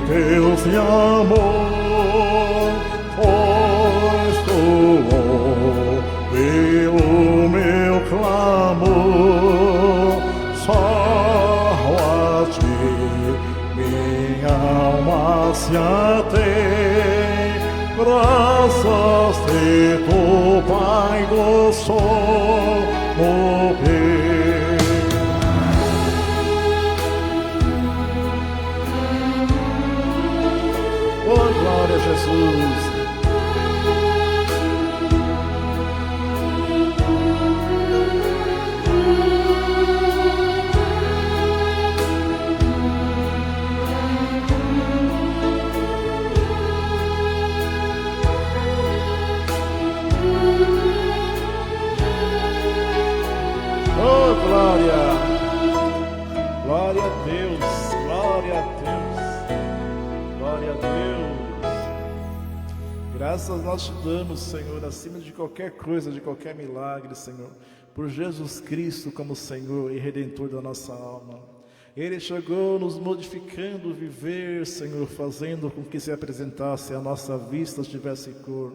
Deus de amor, pois tu ouviu o meu clamor, só a ti minha alma se atém, graças te tu, Pai do sol, morrer. Oh, glória a Jesus. Oh, glória. Glória a Deus. Glória a Deus. Glória a Deus. Graças nós te damos, Senhor, acima de qualquer coisa, de qualquer milagre, Senhor, por Jesus Cristo como Senhor e Redentor da nossa alma. Ele chegou nos modificando o viver, Senhor, fazendo com que se apresentasse a nossa vista tivesse cor.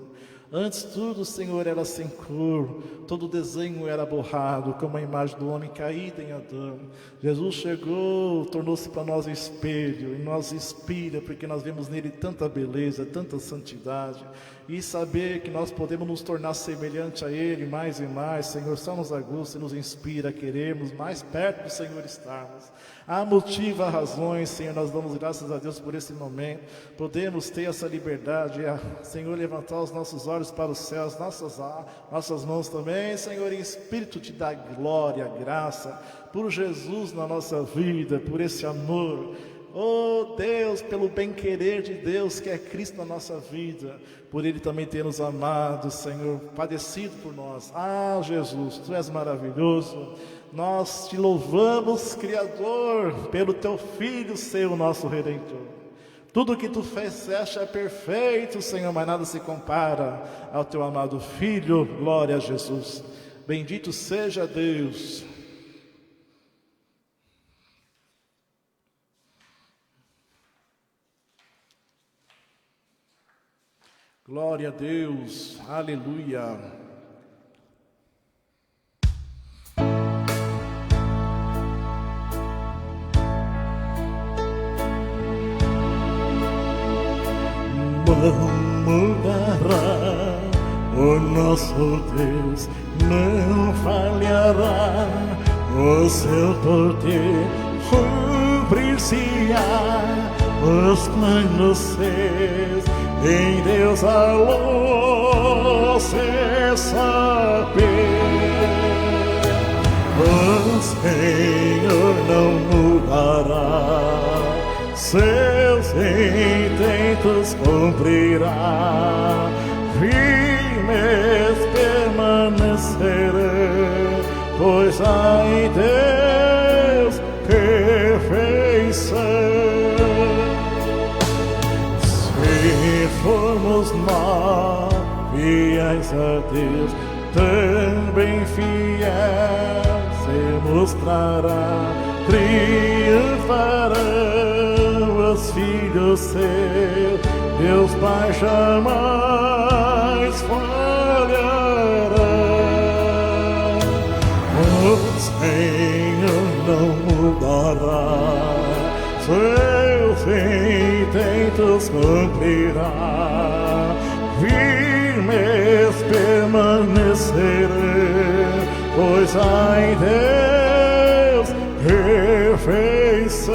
Antes tudo, Senhor, era sem cor, todo o desenho era borrado, como a imagem do homem caído em Adão. Jesus chegou, tornou-se para nós espelho, e nos inspira, porque nós vemos nele tanta beleza, tanta santidade, e saber que nós podemos nos tornar semelhante a ele mais e mais, Senhor, só nos aguça e nos inspira a querermos mais perto do Senhor estarmos. Há motivo, há razões, Senhor, nós damos graças a Deus por esse momento, podemos ter essa liberdade, Senhor, levantar os nossos olhos para os céus, nossas mãos também, Senhor, em Espírito te dá glória, graça, por Jesus na nossa vida, por esse amor, oh Deus, pelo bem-querer de Deus, que é Cristo na nossa vida, por Ele também ter nos amado, Senhor, padecido por nós. Ah, Jesus, Tu és maravilhoso, nós te louvamos, Criador, pelo Teu Filho ser o nosso Redentor. Tudo que Tu fizeste é perfeito, Senhor, mas nada se compara ao Teu amado Filho. Glória a Jesus. Bendito seja Deus. Glória a Deus, aleluia. Não mudará, o nosso Deus não falhará, o seu poder cumprir-se-á, os planos seus em Deus alô se saber. O Senhor não mudará, seus intentos cumprirá, firmes permanecerão, pois há em Deus perfeição. Se formos nós fiéis a Deus, também fiel se mostrará, triunfarão os filhos seus, Deus Pai jamais falhará. O Senhor não mudará, seus intentos cumprirá, firmes permanecerão, pois há em Deus perfeição.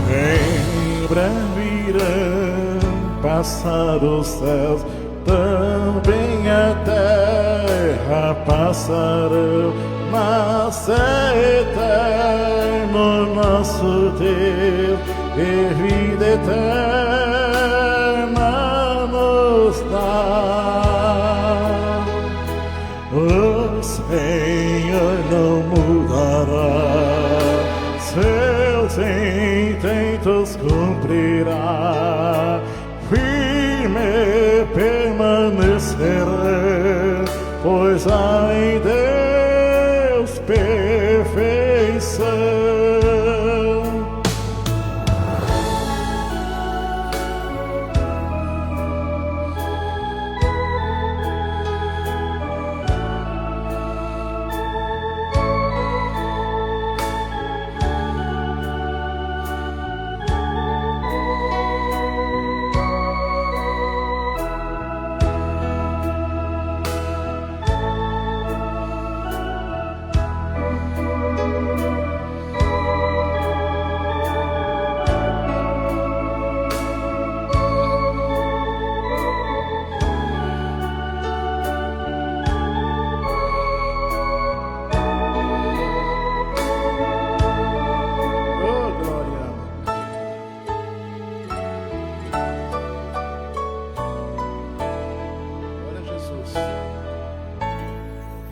Em breve irão passar os céus, também a terra passarão, mas é eterno nosso Deus, e vida eterna nos dá. O Senhor não mudará, seus intentos cumprirá, firme permanecerá, pois há em Deus perfeição.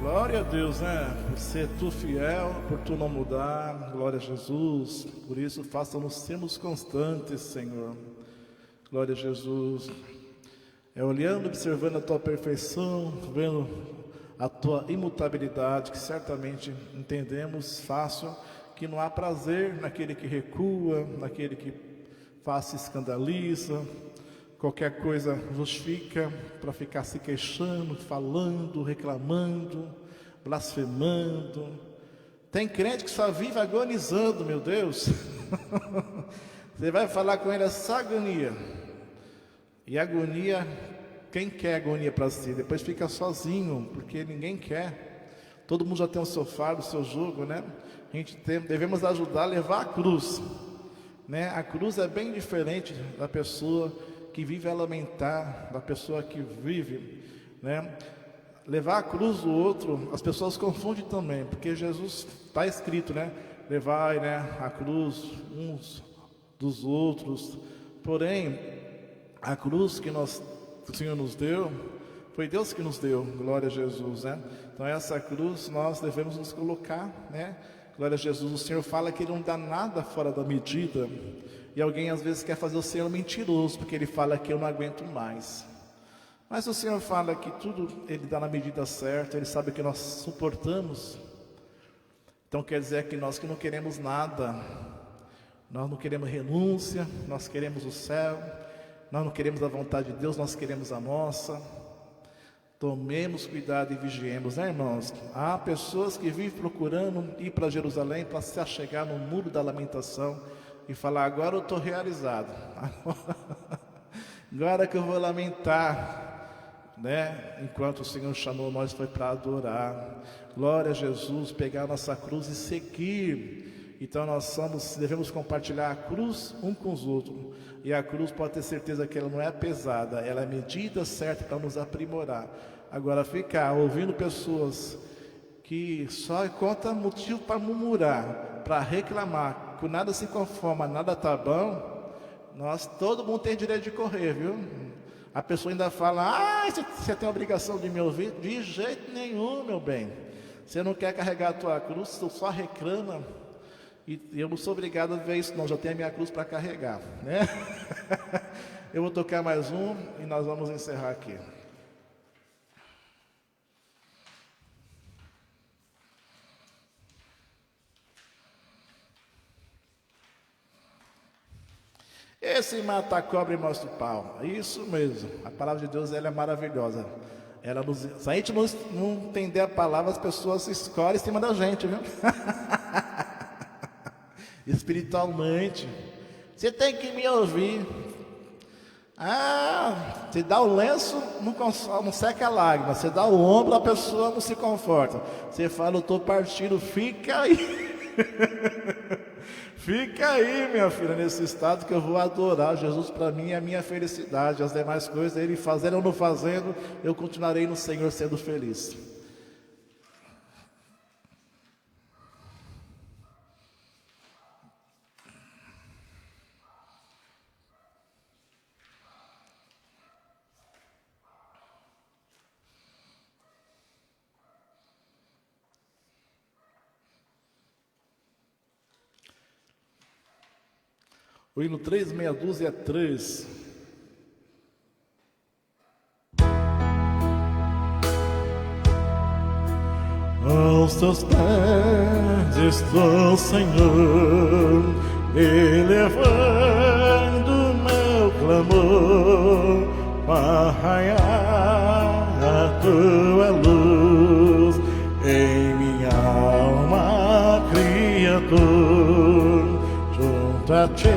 Glória a Deus, né? Por ser Tu fiel, por Tu não mudar. Glória a Jesus. Por isso, faça-nos sermos constantes, Senhor. Glória a Jesus. Olhando, observando a tua perfeição, vendo a tua imutabilidade, que certamente entendemos fácil, que não há prazer naquele que recua, naquele que faz, se escandaliza, qualquer coisa justifica para ficar se queixando, falando, reclamando, blasfemando. Tem crente que só vive agonizando, meu Deus. Você vai falar com ele essa agonia. E agonia, quem quer agonia para si? Depois fica sozinho, porque ninguém quer. Todo mundo já tem o seu fardo, o seu jugo, né? Devemos ajudar a levar a cruz, né? A cruz é bem diferente da pessoa que vive a lamentar, da pessoa que vive, né? Levar a cruz do outro, as pessoas confundem também, porque Jesus está escrito, né? Levai, né, a cruz uns dos outros. Porém, a cruz que o Senhor nos deu, foi Deus que nos deu, glória a Jesus, né? Então essa cruz nós devemos nos colocar, né? Glória a Jesus. O Senhor fala que Ele não dá nada fora da medida. E alguém às vezes quer fazer o Senhor mentiroso, porque Ele fala que eu não aguento mais. Mas o Senhor fala que tudo Ele dá na medida certa, Ele sabe que nós suportamos. Então quer dizer que nós que não queremos nada, nós não queremos renúncia, nós queremos o céu, nós não queremos a vontade de Deus, nós queremos a nossa. Tomemos cuidado e vigiemos, né, irmãos? Há pessoas que vivem procurando ir para Jerusalém para se achegar no muro da lamentação e falar: agora eu estou realizado, agora que eu vou lamentar, né? Enquanto o Senhor chamou nós foi para adorar. Glória a Jesus, pegar a nossa cruz e seguir. Então nós devemos compartilhar a cruz um com os outros. E a cruz pode ter certeza que ela não é pesada, ela é a medida certa para nos aprimorar. Agora ficar ouvindo pessoas que só encontram motivo para murmurar, para reclamar, que nada se conforma, nada está bom, todo mundo tem direito de correr, viu? A pessoa ainda fala: você tem a obrigação de me ouvir? De jeito nenhum, meu bem. Você não quer carregar a tua cruz, você só reclama. E eu não sou obrigado a ver isso, não. Já tenho a minha cruz para carregar, né? Eu vou tocar mais um e nós vamos encerrar aqui. Esse mata a cobra e mostra o pau. Isso mesmo. A palavra de Deus, ela é maravilhosa. Se a gente não entender a palavra, as pessoas se escolhem em cima da gente, viu? Espiritualmente, você tem que me ouvir. Você dá o lenço, não seca a lágrima. Você dá o ombro, a pessoa não se conforta. Você fala: eu estou partindo, fica aí. Fica aí, minha filha, nesse estado que eu vou adorar. Jesus para mim é a minha felicidade. As demais coisas, Ele fazendo ou não fazendo, eu continuarei no Senhor sendo feliz. O hino 363. Aos teus pés estou, Senhor, elevando meu clamor para raiar a tua luz em minha alma, Criador. Junto a ti,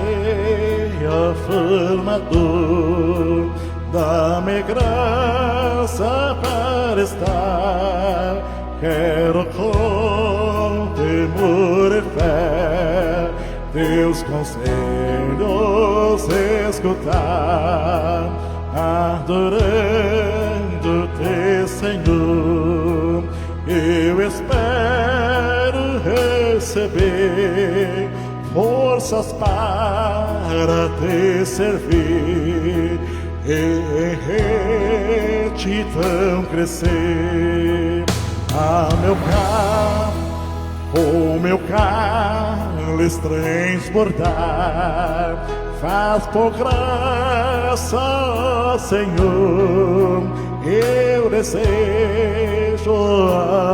ó Formador, dá-me graça para estar. Quero com temor e fé teus conselhos escutar, adorando-te, Senhor. Eu espero receber forças para te servir e em retidão crescer. Meu cálice transbordar, faz por graça graça, Senhor, eu desejo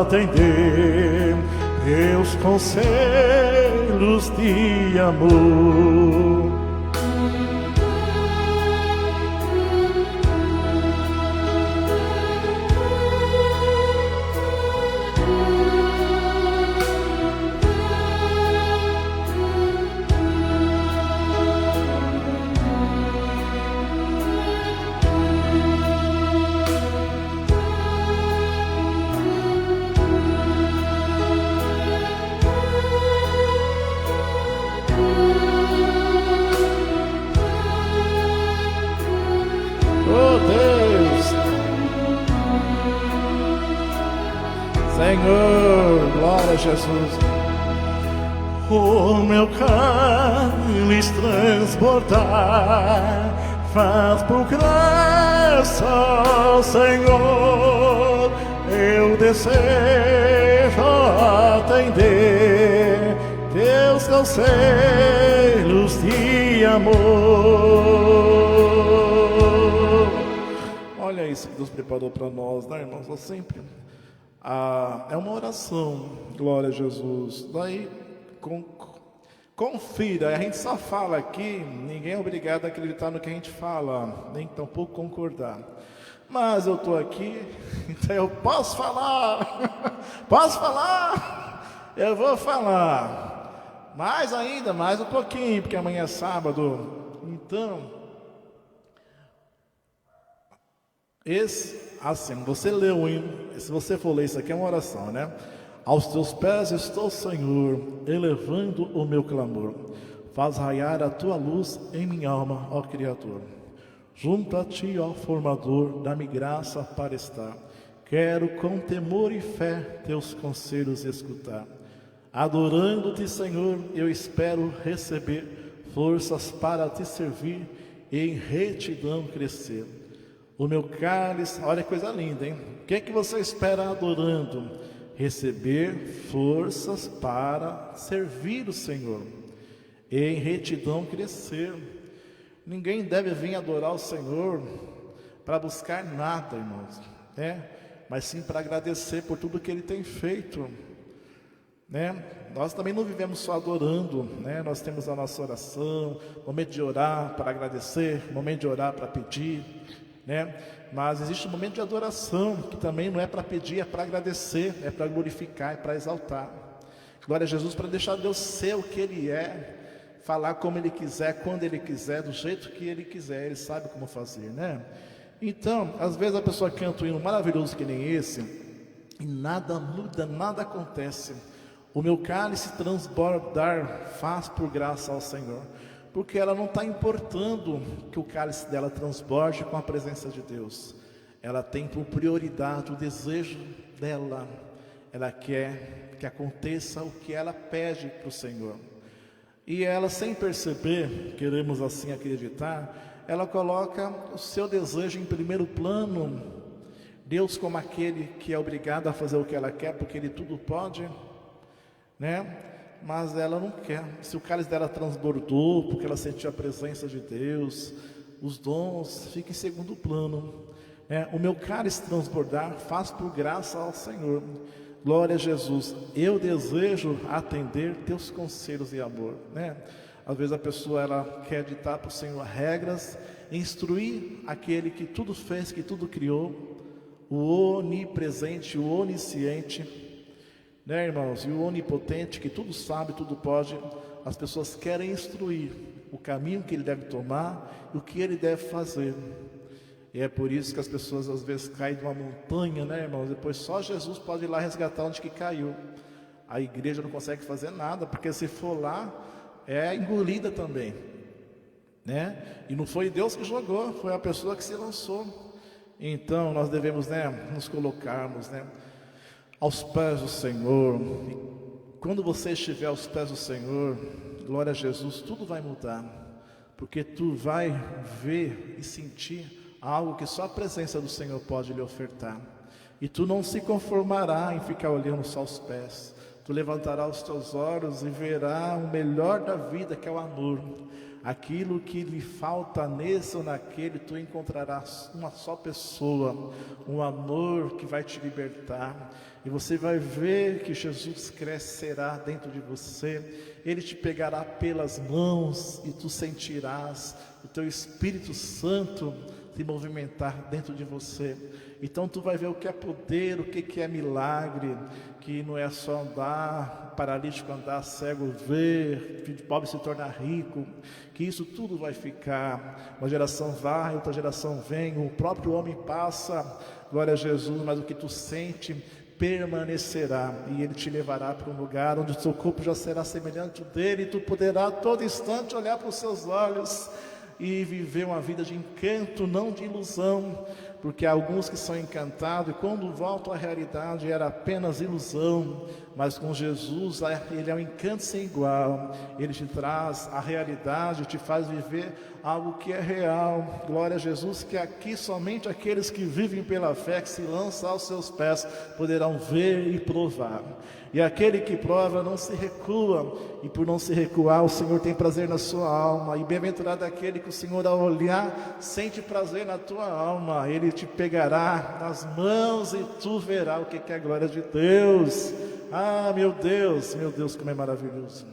atender teus conselhos de amor. Senhor, glória a Jesus. O meu cálice transbordar, faz por graça, Senhor, eu desejo atender teus conselhos de amor. Olha isso que Deus preparou para nós, né, irmãos? Nós sempre... é uma oração, glória a Jesus. Daí, confira, a gente só fala aqui, ninguém é obrigado a acreditar no que a gente fala, nem tampouco concordar. Mas eu estou aqui, então eu posso falar, posso falar, eu vou falar. Mais ainda, mais um pouquinho, porque amanhã é sábado. Então, assim, você leu o hino, se você for ler isso aqui é uma oração, né? Aos teus pés estou, Senhor, elevando o meu clamor. Faz raiar a tua luz em minha alma, ó Criador. Junto a ti, ó Formador, dá-me graça para estar. Quero com temor e fé teus conselhos escutar. Adorando-te, Senhor, eu espero receber forças para te servir e em retidão crescer. O meu cálice, olha que coisa linda, hein? O que é que você espera adorando? Receber forças para servir o Senhor e em retidão crescer. Ninguém deve vir adorar o Senhor para buscar nada, irmãos, né? Mas sim para agradecer por tudo que Ele tem feito, né? Nós também não vivemos só adorando, né? Nós temos a nossa oração, momento de orar para agradecer, momento de orar para pedir, né? Mas existe um momento de adoração que também não é para pedir, é para agradecer, é para glorificar, é para exaltar. Glória a Jesus, para deixar Deus ser o que Ele é, falar como Ele quiser, quando Ele quiser, do jeito que Ele quiser. Ele sabe como fazer, né? Então, às vezes a pessoa canta um hino maravilhoso que nem esse e nada muda, nada acontece. O meu cálice transbordar faz por graça ao Senhor, porque ela não está importando que o cálice dela transborde com a presença de Deus. Ela tem por prioridade o desejo dela. Ela quer que aconteça o que ela pede para o Senhor. E ela, sem perceber, queremos assim acreditar, ela coloca o seu desejo em primeiro plano. Deus como aquele que é obrigado a fazer o que ela quer, porque Ele tudo pode, né? Mas ela não quer. Se o cálice dela transbordou, porque ela sentiu a presença de Deus, os dons ficam em segundo plano, né? O meu cálice transbordar faz por graça ao Senhor. Glória a Jesus. Eu desejo atender teus conselhos de amor, né? Às vezes a pessoa ela quer ditar para o Senhor regras, instruir aquele que tudo fez, que tudo criou, o onipresente, o onisciente, né, irmãos? E o onipotente, que tudo sabe, tudo pode. As pessoas querem instruir o caminho que ele deve tomar e o que ele deve fazer. E é por isso que as pessoas às vezes caem de uma montanha, né, irmãos? Depois só Jesus pode ir lá resgatar onde que caiu. A igreja não consegue fazer nada, porque se for lá, é engolida também, né? E não foi Deus que jogou, foi a pessoa que se lançou. Então nós devemos, né, nos colocarmos, né, aos pés do Senhor. E quando você estiver aos pés do Senhor, glória a Jesus, tudo vai mudar, porque tu vai ver e sentir algo que só a presença do Senhor pode lhe ofertar. E tu não se conformará em ficar olhando só os pés. Tu levantarás os teus olhos e verá o melhor da vida, que é o amor. aquilo que lhe falta nesse ou naquele, tu encontrarás uma só pessoa, um amor que vai te libertar. E você vai ver que Jesus crescerá dentro de você, Ele te pegará pelas mãos e tu sentirás o teu Espírito Santo se movimentar dentro de você. Então tu vai ver o que é poder, o que é milagre, que não é só andar, paralítico andar, cego ver, filho de pobre se tornar rico, que isso tudo vai ficar. Uma geração vai, outra geração vem, o próprio homem passa, glória a Jesus, mas o que tu sente permanecerá, e Ele te levará para um lugar onde o teu corpo já será semelhante ao dele, e tu poderá a todo instante olhar para os seus olhos e viver uma vida de encanto, não de ilusão, porque há alguns que são encantados e quando voltam à realidade era apenas ilusão, mas com Jesus Ele é um encanto sem igual, Ele te traz a realidade, te faz viver algo que é real. Glória a Jesus, que aqui somente aqueles que vivem pela fé, que se lançam aos seus pés, poderão ver e provar. E aquele que prova não se recua, e por não se recuar, o Senhor tem prazer na sua alma. E bem-aventurado aquele que o Senhor, ao olhar, sente prazer na tua alma. Ele te pegará nas mãos e tu verás o que é a glória de Deus. Ah, meu Deus, como é maravilhoso.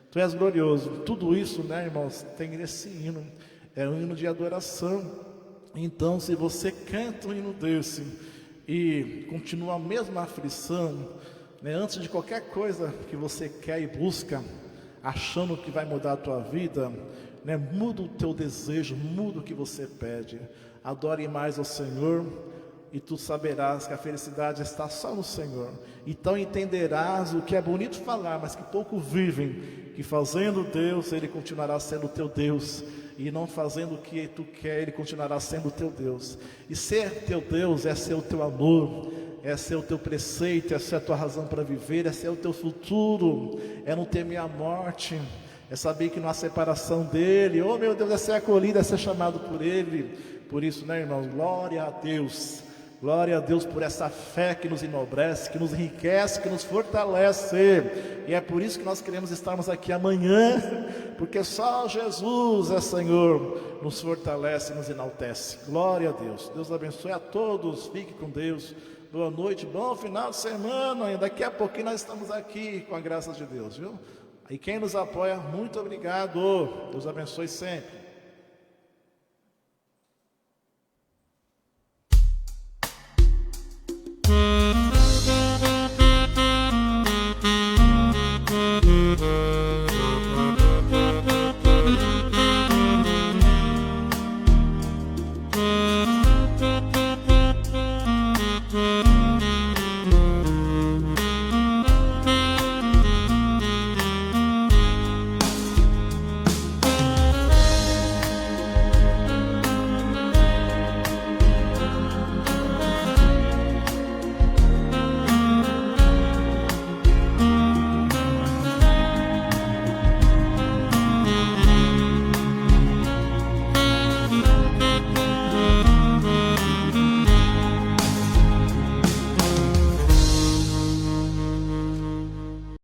Tu és glorioso. Tudo isso, né, irmãos, tem nesse hino. É um hino de adoração. Então, se você canta um hino desse e continua a mesma aflição, antes de qualquer coisa que você quer e busca, achando que vai mudar a tua vida, muda o teu desejo, muda o que você pede. Adore mais ao Senhor e tu saberás que a felicidade está só no Senhor. Então entenderás o que é bonito falar, mas que pouco vivem, que fazendo Deus, Ele continuará sendo o teu Deus, e não fazendo o que tu quer, Ele continuará sendo o teu Deus. E ser teu Deus é ser o teu amor, é ser o teu preceito, é ser a tua razão para viver, é ser o teu futuro, é não temer a morte, é saber que não há separação dEle. Oh meu Deus, é ser acolhido, é ser chamado por Ele. Por isso, irmãos, glória a Deus por essa fé que nos enobrece, que nos enriquece, que nos fortalece. E é por isso que nós queremos estarmos aqui amanhã, porque só Jesus é Senhor, nos fortalece e nos enaltece. Glória a Deus. Deus abençoe a todos, fique com Deus. Boa noite, bom final de semana. E daqui a pouquinho nós estamos aqui com a graça de Deus, viu? E quem nos apoia, muito obrigado. Deus abençoe sempre.